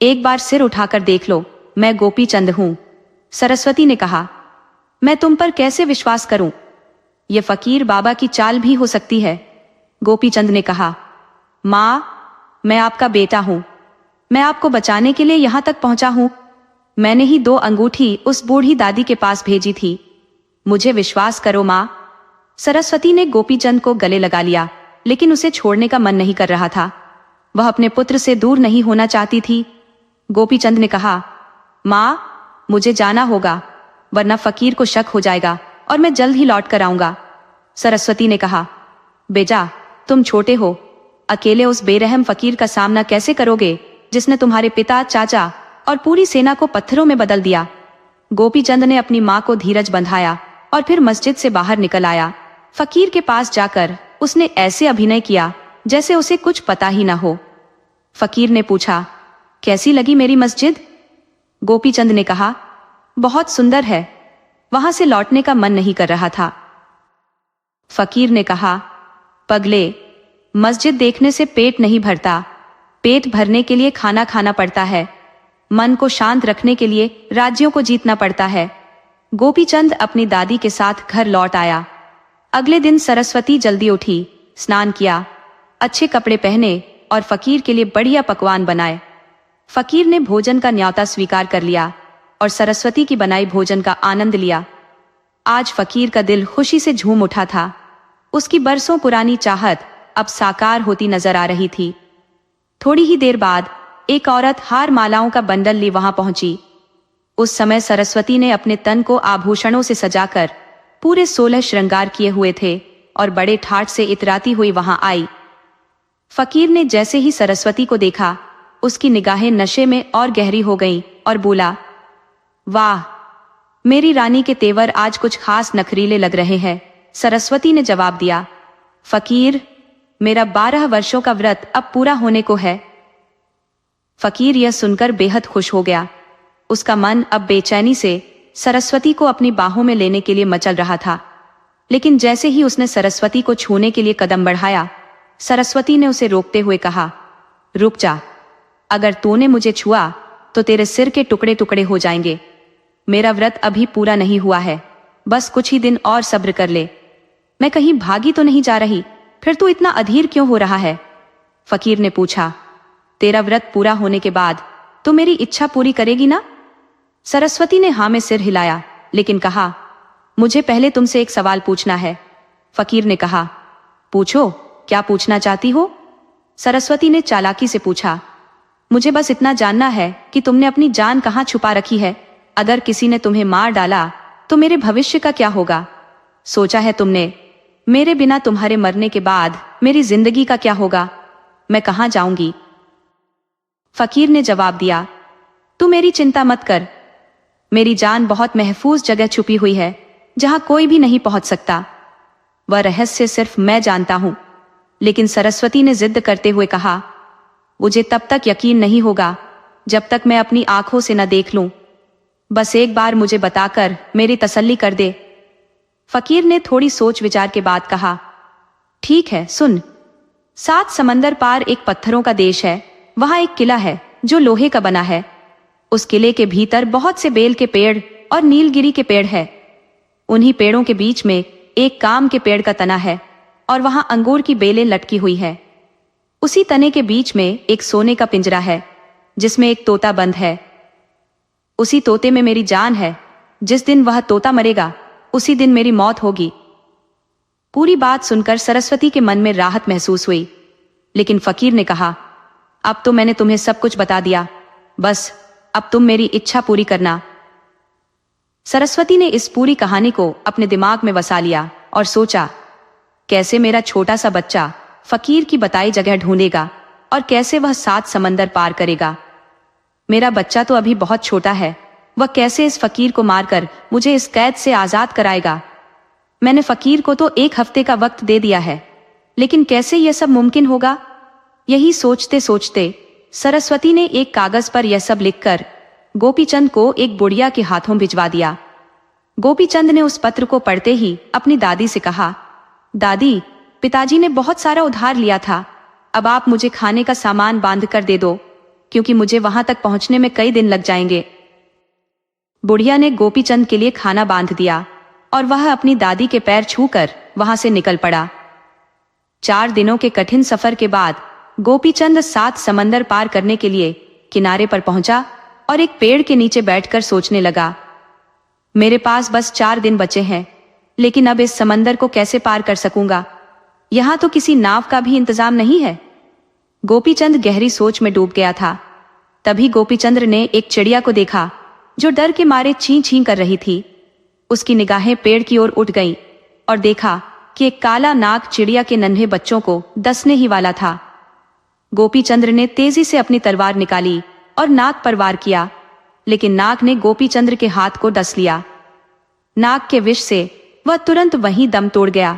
एक बार सिर उठाकर देख लो, मैं गोपीचंद हूं। सरस्वती ने कहा, मैं तुम पर कैसे विश्वास करूं? यह फकीर बाबा की चाल भी हो सकती है। गोपीचंद ने कहा, मां, मैं आपका बेटा हूं, मैं आपको बचाने के लिए यहां तक पहुंचा हूं। मैंने ही 2 अंगूठी उस बूढ़ी दादी के पास भेजी थी, मुझे विश्वास करो मां। सरस्वती ने गोपीचंद को गले लगा लिया, लेकिन उसे छोड़ने का मन नहीं कर रहा था। वह अपने पुत्र से दूर नहीं होना चाहती थी। गोपीचंद ने कहा, मां, मुझे जाना होगा, वरना फकीर को शक हो जाएगा और मैं जल्द ही लौट कर आऊंगा। सरस्वती ने कहा, बेटा, तुम छोटे हो, अकेले उस बेरहम फकीर का सामना कैसे करोगे जिसने तुम्हारे पिता, चाचा और पूरी सेना को पत्थरों में बदल दिया। गोपीचंद ने अपनी मां को धीरज बंधाया और फिर मस्जिद से बाहर निकल आया। फकीर के पास जाकर उसने ऐसे अभिनय किया जैसे उसे कुछ पता ही ना हो। फकीर ने पूछा, कैसी लगी मेरी मस्जिद? गोपीचंद ने कहा, बहुत सुंदर है, वहां से लौटने का मन नहीं कर रहा था। फकीर ने कहा, पगले, मस्जिद देखने से पेट नहीं भरता, पेट भरने के लिए खाना खाना पड़ता है, मन को शांत रखने के लिए राज्यों को जीतना पड़ता है। गोपीचंद अपनी दादी के साथ घर लौट आया। अगले दिन सरस्वती जल्दी उठी, स्नान किया, अच्छे कपड़े पहने और फकीर के लिए बढ़िया पकवान बनाए। फकीर ने भोजन का न्योता स्वीकार कर लिया और सरस्वती की बनाई भोजन का आनंद लिया। आज फकीर का दिल खुशी से झूम उठा था। उसकी बरसों पुरानी चाहत अब साकार होती नजर आ रही थी। थोड़ी ही देर बाद एक औरत हार मालाओं का बंडल ली वहां पहुंची। उस समय सरस्वती ने अपने तन को आभूषणों से सजाकर पूरे 16 श्रृंगार किए हुए थे और बड़े ठाठ से इतराती हुई वहां आई। फकीर ने जैसे ही सरस्वती को देखा, उसकी निगाहें नशे में और गहरी हो गईं और बोला, वाह, मेरी रानी के तेवर आज कुछ खास नखरीले लग रहे हैं। सरस्वती ने जवाब दिया, फकीर, मेरा 12 वर्षों का व्रत अब पूरा होने को है। फकीर यह सुनकर बेहद खुश हो गया। उसका मन अब बेचैनी से सरस्वती को अपनी बाहों में लेने के लिए मचल रहा था। लेकिन जैसे ही उसने सरस्वती को छूने के लिए कदम बढ़ाया, सरस्वती ने उसे रोकते हुए कहा, रुक जा, अगर तूने मुझे छुआ तो तेरे सिर के टुकड़े टुकड़े हो जाएंगे। मेरा व्रत अभी पूरा नहीं हुआ है, बस कुछ ही दिन और सब्र कर ले। मैं कहीं भागी तो नहीं जा रही, फिर तू इतना अधीर क्यों हो रहा है? फकीर ने पूछा। तेरा व्रत पूरा होने के बाद तू मेरी इच्छा पूरी करेगी ना? सरस्वती ने हाँ में सिर हिलाया, लेकिन कहा, मुझे पहले तुमसे एक सवाल पूछना है। फकीर ने कहा, पूछो, क्या पूछना चाहती हो? सरस्वती ने चालाकी से पूछा। मुझे बस इतना जानना है कि तुमने अपनी जान कहाँ छुपा रखी है। अगर किसी ने तुम्हें मार डाला तो मेरे भविष्य का क्या होगा? सोचा है तुमने? मेरे बिना तुम्हारे मरने के बाद मेरी जिंदगी का क्या होगा? मैं कहाँ जाऊंगी? फकीर ने जवाब दिया, तू मेरी चिंता मत कर। मेरी जान बहुत महफूज जगह छुपी हुई है, जहां कोई भी नहीं पहुंच सकता। वह रहस्य सिर्फ मैं जानता हूं। लेकिन सरस्वती ने जिद करते हुए कहा, मुझे तब तक यकीन नहीं होगा जब तक मैं अपनी आंखों से न देख लूं। बस एक बार मुझे बताकर मेरी तसल्ली कर दे। फकीर ने थोड़ी सोच विचार के बाद कहा, ठीक है, सुन। 7 समंदर पार एक पत्थरों का देश है। वहां एक किला है जो लोहे का बना है। उस किले के भीतर बहुत से बेल के पेड़ और नीलगिरी के पेड़ है। उन्हीं पेड़ों के बीच में एक काम के पेड़ का तना है और वहां अंगूर की बेलें लटकी हुई है। उसी तने के बीच में एक सोने का पिंजरा है जिसमें एक तोता बंद है। उसी तोते में मेरी जान है। जिस दिन वह तोता मरेगा उसी दिन मेरी मौत होगी। पूरी बात सुनकर सरस्वती के मन में राहत महसूस हुई। लेकिन फकीर ने कहा, अब तो मैंने तुम्हें सब कुछ बता दिया, बस अब तुम मेरी इच्छा पूरी करना। सरस्वती ने इस पूरी कहानी को अपने दिमाग में वसा लिया और सोचा, कैसे मेरा छोटा सा बच्चा फकीर की बताई जगह ढूंढेगा और कैसे वह 7 समंदर पार करेगा। मेरा बच्चा तो अभी बहुत छोटा है, वह कैसे इस फकीर को मारकर मुझे इस कैद से आजाद कराएगा। मैंने फकीर को तो 1 हफ्ते का वक्त दे दिया है, लेकिन कैसे यह सब मुमकिन होगा? यही सोचते सोचते सरस्वती ने एक कागज पर यह सब लिखकर गोपीचंद को एक बुढ़िया के हाथों भिजवा दिया। गोपीचंद ने उस पत्र को पढ़ते ही अपनी दादी से कहा, दादी, पिताजी ने बहुत सारा उधार लिया था, अब आप मुझे खाने का सामान बांध कर दे दो, क्योंकि मुझे वहां तक पहुंचने में कई दिन लग जाएंगे। बुढ़िया ने गोपीचंद के लिए खाना बांध दिया और वह अपनी दादी के पैर छूकर वहां से निकल पड़ा। 4 दिनों के कठिन सफर के बाद गोपीचंद 7 समंदर पार करने के लिए किनारे पर पहुंचा और एक पेड़ के नीचे बैठकर सोचने लगा, मेरे पास बस 4 दिन बचे हैं, लेकिन अब इस समंदर को कैसे पार कर सकूंगा? यहां तो किसी नाव का भी इंतजाम नहीं है। गोपीचंद गहरी सोच में डूब गया था। तभी गोपीचंद्र ने एक चिड़िया को देखा जो डर के मारे चीं चीं कर रही थी। उसकी निगाहें पेड़ की ओर उठ गईं और देखा कि एक काला नाग चिड़िया के नन्हे बच्चों को डसने ही वाला था। गोपीचंद्र ने तेजी से अपनी तलवार निकाली और नाग पर वार किया, लेकिन नाग ने गोपीचंद्र के हाथ को डस लिया। नाग के विष से वह तुरंत वहीं दम तोड़ गया,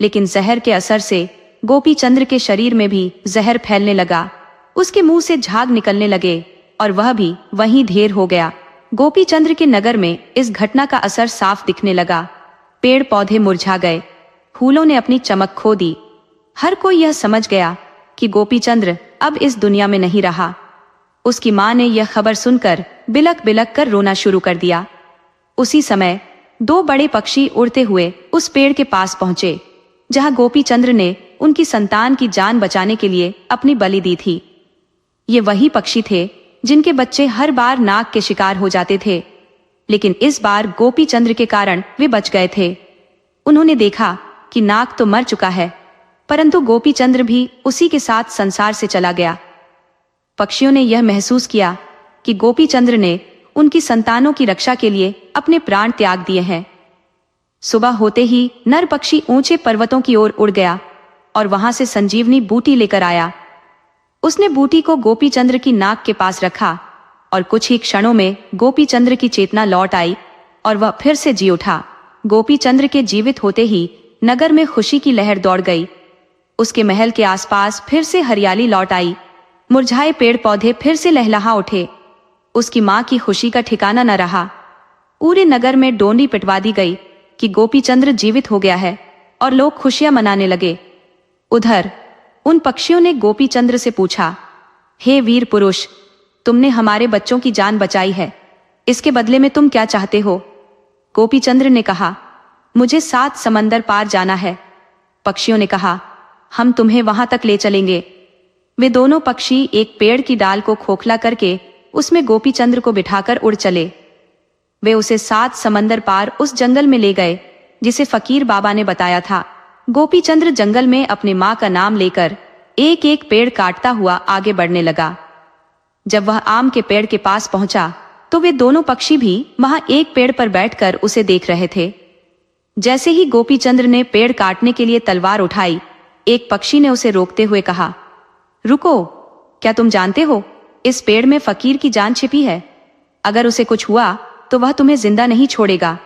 लेकिन जहर के असर से गोपीचंद्र के शरीर में भी जहर फैलने लगा। उसके मुंह से झाग निकलने लगे और वह भी वहीं ढेर हो गया। गोपीचंद्र के नगर में इस घटना का असर साफ दिखने लगा। पेड़ पौधे मुरझा गए, फूलों ने अपनी चमक खो दी। हर कोई यह समझ गया कि गोपीचंद्र अब इस दुनिया में नहीं रहा। उसकी मां ने यह खबर सुनकर बिलक बिलक कर रोना शुरू कर दिया। उसी समय 2 बड़े पक्षी उड़ते हुए उस पेड़ के पास पहुंचे जहां गोपीचंद्र ने उनकी संतान की जान बचाने के लिए अपनी बलि दी थी। ये वही पक्षी थे जिनके बच्चे हर बार नाग के शिकार हो जाते थे, लेकिन इस बार गोपीचंद्र के कारण वे बच गए थे। उन्होंने देखा कि नाग तो मर चुका है, परंतु गोपीचंद्र भी उसी के साथ संसार से चला गया। पक्षियों ने यह महसूस किया कि गोपीचंद्र ने उनकी संतानों की रक्षा के लिए अपने प्राण त्याग दिए हैं। सुबह होते ही नर पक्षी ऊंचे पर्वतों की ओर उड़ गया और वहां से संजीवनी बूटी लेकर आया। उसने बूटी को गोपीचंद्र की नाक के पास रखा और कुछ ही क्षणों में गोपीचंद्र की चेतना लौट आई और वह फिर से जी उठा। गोपीचंद्र के जीवित होते ही नगर में खुशी की लहर दौड़ गई। उसके महल के आसपास फिर से हरियाली लौट आई। मुरझाए पेड़ पौधे फिर से लहलहा उठे। उसकी माँ की खुशी का ठिकाना न रहा। पूरे नगर में डोंडी पिटवा दी गई कि गोपीचंद्र जीवित हो गया है और लोग खुशियां मनाने लगे। उधर उन पक्षियों ने गोपीचंद्र से पूछा, हे वीर पुरुष, तुमने हमारे बच्चों की जान बचाई है, इसके बदले में तुम क्या चाहते हो? गोपीचंद्र ने कहा, मुझे 7 समंदर पार जाना है। पक्षियों ने कहा, हम तुम्हें वहां तक ले चलेंगे। वे दोनों पक्षी एक पेड़ की डाल को खोखला करके उसमें गोपीचंद्र को बिठाकर उड़ चले। वे उसे 7 समंदर पार उस जंगल में ले गए जिसे फकीर बाबा ने बताया था। गोपीचंद्र जंगल में अपनी माँ का नाम लेकर एक एक पेड़ काटता हुआ आगे बढ़ने लगा। जब वह आम के पेड़ के पास पहुंचा तो वे दोनों पक्षी भी वहां एक पेड़ पर बैठकर उसे देख रहे थे। जैसे ही गोपीचंद्र ने पेड़ काटने के लिए तलवार उठाई, एक पक्षी ने उसे रोकते हुए कहा, रुको, क्या तुम जानते हो इस पेड़ में फकीर की जान छिपी है। अगर उसे कुछ हुआ तो वह तुम्हें जिंदा नहीं छोड़ेगा।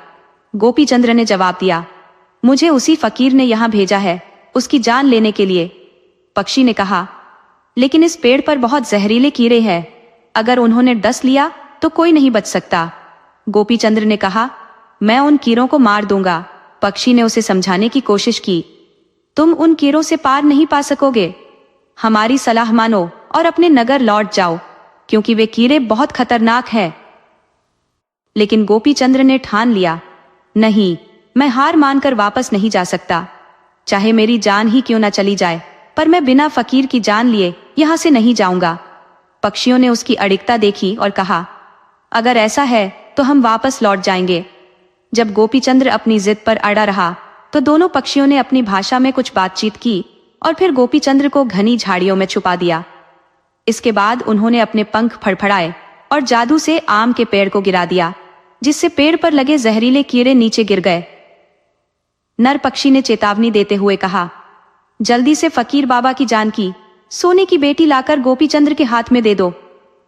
गोपीचंद्र ने जवाब दिया, मुझे उसी फकीर ने यहाँ भेजा है उसकी जान लेने के लिए। पक्षी ने कहा, लेकिन इस पेड़ पर बहुत जहरीले कीड़े हैं, अगर उन्होंने डस लिया तो कोई नहीं बच सकता। गोपीचंद्र ने कहा, मैं उन कीड़ों को मार दूंगा। पक्षी ने उसे समझाने की कोशिश की, तुम उन कीड़ों से पार नहीं पा सकोगे। हमारी सलाह मानो और अपने नगर लौट जाओ, क्योंकि वे कीड़े बहुत खतरनाक हैं। लेकिन गोपीचंद्र ने ठान लिया, नहीं, मैं हार मानकर वापस नहीं जा सकता। चाहे मेरी जान ही क्यों न चली जाए, पर मैं बिना फकीर की जान लिए यहां से नहीं जाऊंगा। पक्षियों ने उसकी अडिगता देखी और कहा, अगर ऐसा है तो हम वापस लौट जाएंगे। जब गोपीचंद्र अपनी जिद पर अड़ा रहा तो दोनों पक्षियों ने अपनी भाषा में कुछ बातचीत की और फिर गोपीचंद्र को घनी झाड़ियों में छुपा दिया। इसके बाद उन्होंने अपने पंख फड़फड़ाए और जादू से आम के पेड़ को गिरा दिया, जिससे पेड़ पर लगे जहरीले कीड़े नीचे गिर गए। नर पक्षी ने चेतावनी देते हुए कहा, जल्दी से फकीर बाबा की जान की सोने की बेटी लाकर गोपीचंद्र के हाथ में दे दो।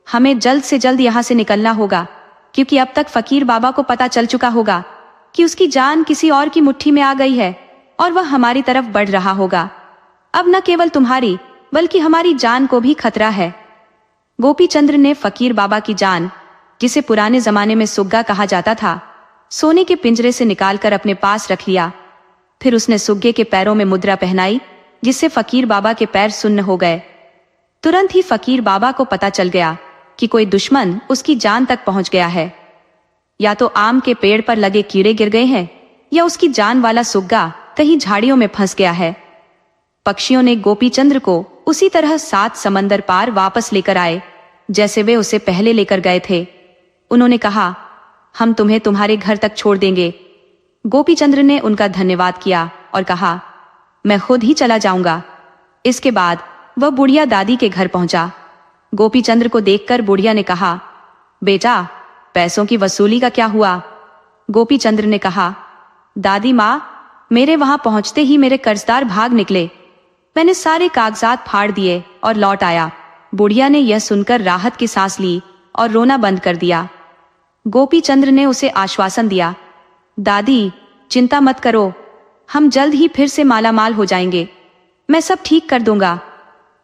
हमें जल्द से जल्द यहाँ से निकलना होगा, क्योंकि अब तक फकीर बाबा को पता चल चुका होगा कि उसकी जान किसी और की मुट्ठी में आ गई है और वह हमारी तरफ बढ़ रहा होगा। अब न केवल तुम्हारी बल्कि हमारी जान को भी खतरा है। गोपीचंद्र ने फकीर बाबा की जान, जिसे पुराने जमाने में सुग्गा कहा जाता था, सोने के पिंजरे से निकालकर अपने पास रख लिया। फिर उसने सुग्गे के पैरों में मुद्रा पहनाई, जिससे फकीर बाबा के पैर सुन्न हो गए। तुरंत ही फकीर बाबा को पता चल गया कि कोई दुश्मन उसकी जान तक पहुंच गया है। या तो आम के पेड़ पर लगे कीड़े गिर गए हैं, या उसकी जान वाला सुग्गा कहीं झाड़ियों में फंस गया है। पक्षियों ने गोपीचंद्र को उसी तरह 7 समंदर पार वापस लेकर आए, जैसे वे उसे पहले लेकर गए थे। उन्होंने कहा, हम तुम्हें तुम्हारे घर तक छोड़ देंगे। गोपीचंद्र ने उनका धन्यवाद किया और कहा, मैं खुद ही चला जाऊंगा। इसके बाद वह बुढ़िया दादी के घर पहुंचा। गोपीचंद्र को देखकर बुढ़िया ने कहा, बेटा, पैसों की वसूली का क्या हुआ? गोपीचंद्र ने कहा, दादी माँ, मेरे वहां पहुंचते ही मेरे कर्जदार भाग निकले। मैंने सारे कागजात फाड़ दिए और लौट आया। बुढ़िया ने यह सुनकर राहत की सांस ली और रोना बंद कर दिया। गोपीचंद्र ने उसे आश्वासन दिया, दादी, चिंता मत करो, हम जल्द ही फिर से मालामाल हो जाएंगे। मैं सब ठीक कर दूंगा।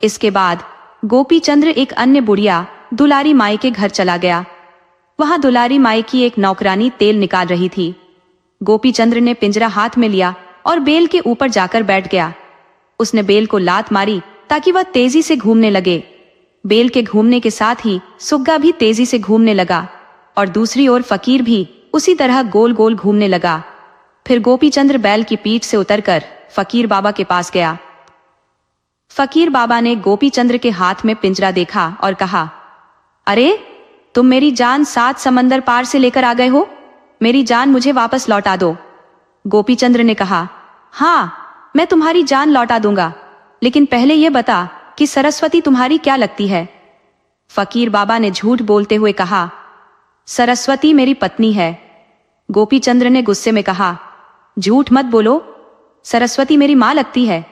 इसके बाद गोपीचंद्र एक अन्य बुढ़िया दुलारी माई के घर चला गया। वहां दुलारी माई की एक नौकरानी तेल निकाल रही थी। गोपीचंद्र ने पिंजरा हाथ में लिया और बेल के ऊपर जाकर बैठ गया। उसने बेल को लात मारी ताकि वह तेजी से घूमने लगे। बेल के घूमने के साथ ही सुग्गा भी तेजी से घूमने लगा और दूसरी ओर फकीर भी उसी तरह गोल गोल घूमने लगा। फिर गोपीचंद्र बैल की पीठ से उतरकर फकीर बाबा के पास गया। फकीर बाबा ने गोपीचंद्र के हाथ में पिंजरा देखा और कहा, अरे, तुम मेरी जान 7 समंदर पार से लेकर आ गए हो। मेरी जान मुझे वापस लौटा दो। गोपीचंद्र ने कहा, हाँ, मैं तुम्हारी जान लौटा दूंगा, लेकिन पहले यह बता कि सरस्वती तुम्हारी क्या लगती है। फकीर बाबा ने झूठ बोलते हुए कहा, सरस्वती मेरी पत्नी है। गोपीचंद्र ने गुस्से में कहा, झूठ मत बोलो, सरस्वती मेरी मां लगती है।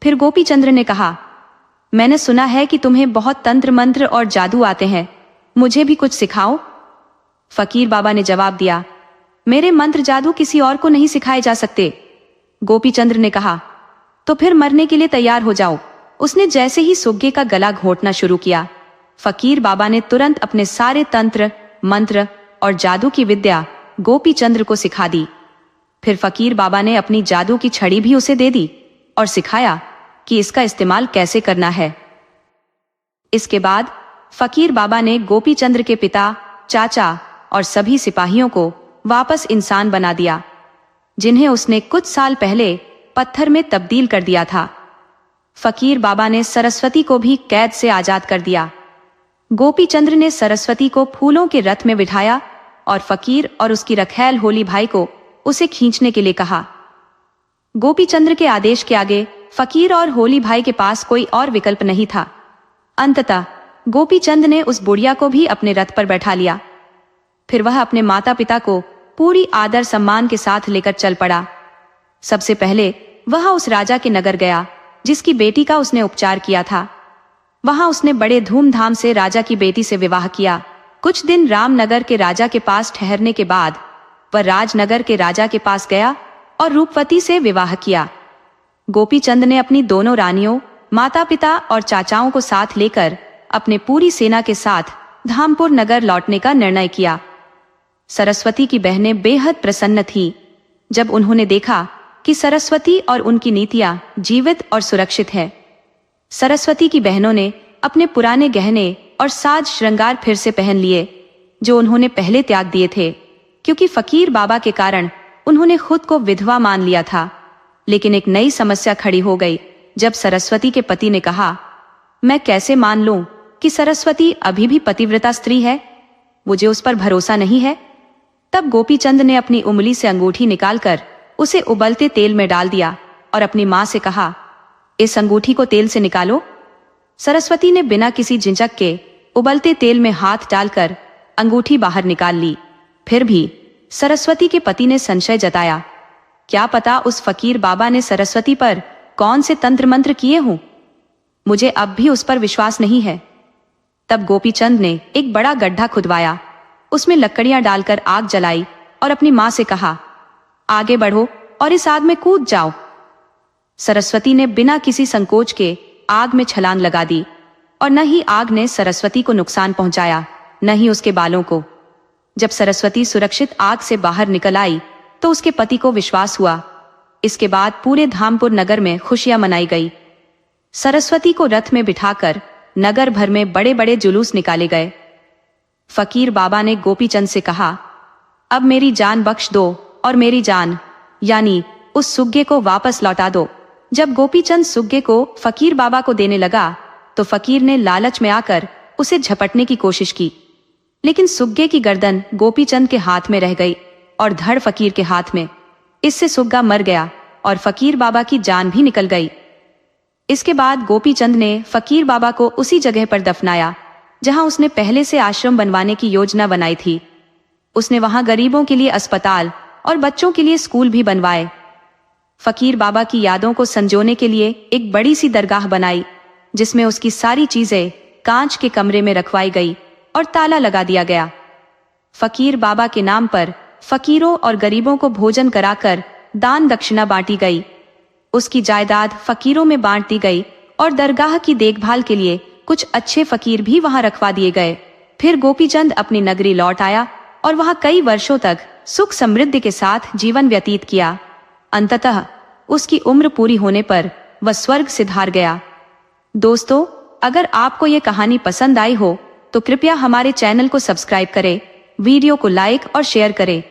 फिर गोपीचंद्र ने कहा, मैंने सुना है कि तुम्हें बहुत तंत्र मंत्र और जादू आते हैं, मुझे भी कुछ सिखाओ। फकीर बाबा ने जवाब दिया, मेरे मंत्र जादू किसी और को नहीं सिखाए जा सकते। गोपीचंद्र ने कहा, तो फिर मरने के लिए तैयार हो जाओ। उसने जैसे ही सुग्गे का गला घोंटना शुरू किया, फकीर बाबा ने तुरंत अपने सारे तंत्र, मंत्र और जादू की विद्या गोपी चंद्र को सिखा दी। फिर फकीर बाबा ने अपनी जादू की छड़ी भी उसे दे दी और सिखाया कि इसका इस्तेमाल कैसे करना है। इसके बाद फकीर बाबा ने गोपी चंद्र के पिता, चाचा और सभी सिपाहियों को वापस इंसान बना दिया, जिन्हें उसने कुछ साल पहले पत्थर में तब्दील कर दिया था। फकीर बाबा ने सरस्वती को भी कैद से आजाद कर दिया। गोपी चंद्र ने सरस्वती को फूलों के रथ में बिठाया और फकीर और उसकी रखैल होली भाई को उसे खींचने के लिए कहा। गोपी चंद्र के आदेश के आगे फकीर और होली भाई के पास कोई और विकल्प नहीं था। अंततः गोपी चंद ने उस बुढ़िया को भी अपने रथ पर बैठा लिया। फिर वह अपने माता पिता को पूरी आदर सम्मान के साथ लेकर चल पड़ा। सबसे पहले वह उस राजा के नगर गया जिसकी बेटी का उसने उपचार किया था। वहां उसने बड़े धूमधाम से राजा की बेटी से विवाह किया। कुछ दिन रामनगर के राजा के पास ठहरने के बाद वह राजनगर के राजा के पास गया और रूपवती से विवाह किया। गोपी चंद ने अपनी दोनों रानियों, माता पिता और चाचाओं को साथ लेकर अपने पूरी सेना के साथ धामपुर नगर लौटने का निर्णय किया। सरस्वती की बहनें बेहद प्रसन्न थीं जब उन्होंने देखा कि सरस्वती और उनकी नीतियां जीवित और सुरक्षित है। सरस्वती की बहनों ने अपने पुराने गहने और साज श्रृंगार फिर से पहन लिए जो उन्होंने पहले त्याग दिए थे, क्योंकि फकीर बाबा के कारण उन्होंने खुद को विधवा मान लिया था। लेकिन एक नई समस्या खड़ी हो गई जब सरस्वती के पति ने कहा, मैं कैसे मान लूं कि सरस्वती अभी भी पतिव्रता स्त्री है, मुझे उस पर भरोसा नहीं है। तब गोपी चंद ने अपनी उंगली से अंगूठी निकालकर उसे उबलते तेल में डाल दिया और अपनी मां से कहा, इस अंगूठी को तेल से निकालो। सरस्वती ने बिना किसी झिझक के उबलते तेल में हाथ डालकर अंगूठी बाहर निकाल ली। फिर भी सरस्वती के पति ने संशय जताया, क्या पता उस फकीर बाबा ने सरस्वती पर कौन से तंत्र मंत्र किए हों, मुझे अब भी उस पर विश्वास नहीं है। तब गोपी चंद ने एक बड़ा गड्ढा खुदवाया, उसमें लकड़ियां डालकर आग जलाई और अपनी मां से कहा, आगे बढ़ो और इस आग में कूद जाओ। सरस्वती ने बिना किसी संकोच के आग में छलांग लगा दी और न ही आग ने सरस्वती को नुकसान पहुंचाया, न ही उसके बालों को। जब सरस्वती सुरक्षित आग से बाहर निकल आई तो उसके पति को विश्वास हुआ। इसके बाद पूरे धामपुर नगर में खुशियां मनाई गई। सरस्वती को रथ में बिठाकर नगर भर में बड़े बड़े जुलूस निकाले गए। फकीर बाबा ने गोपी चंद से कहा, अब मेरी जान बख्श दो और मेरी जान यानी उस सुग्गे को वापस लौटा दो। जब गोपी चंद सुग्गे को फकीर बाबा को देने लगा तो फकीर ने लालच में आकर उसे झपटने की कोशिश की, लेकिन सुग्गे की गर्दन गोपी चंद के हाथ में रह गई और धड़ फकीर के हाथ में। इससे सुग्गा मर गया और फकीर बाबा की जान भी निकल गई। इसके बाद गोपी चंद ने फकीर बाबा को उसी जगह पर दफनाया जहां उसने पहले से आश्रम बनवाने की योजना बनाई थी। उसने वहां गरीबों के लिए अस्पताल और बच्चों के लिए स्कूल भी बनवाए। फकीर बाबा की यादों को संजोने के लिए एक बड़ी सी दरगाह बनाई जिसमें उसकी सारी चीजें कांच के कमरे में रखवाई गई और ताला लगा दिया गया। फकीर बाबा के नाम पर फकीरों और गरीबों को भोजन कराकर दान दक्षिणा बांटी गई। उसकी जायदाद फकीरों में बांट दी गई और दरगाह की देखभाल के लिए कुछ अच्छे फकीर भी वहां रखवा दिए गए। फिर गोपी चंद अपनी नगरी लौट आया और वहां कई वर्षों तक सुख समृद्धि के साथ जीवन व्यतीत किया। अंततः उसकी उम्र पूरी होने पर वह स्वर्ग सिधार गया। दोस्तों, अगर आपको ये कहानी पसंद आई हो तो कृपया हमारे चैनल को सब्सक्राइब करें, वीडियो को लाइक और शेयर करें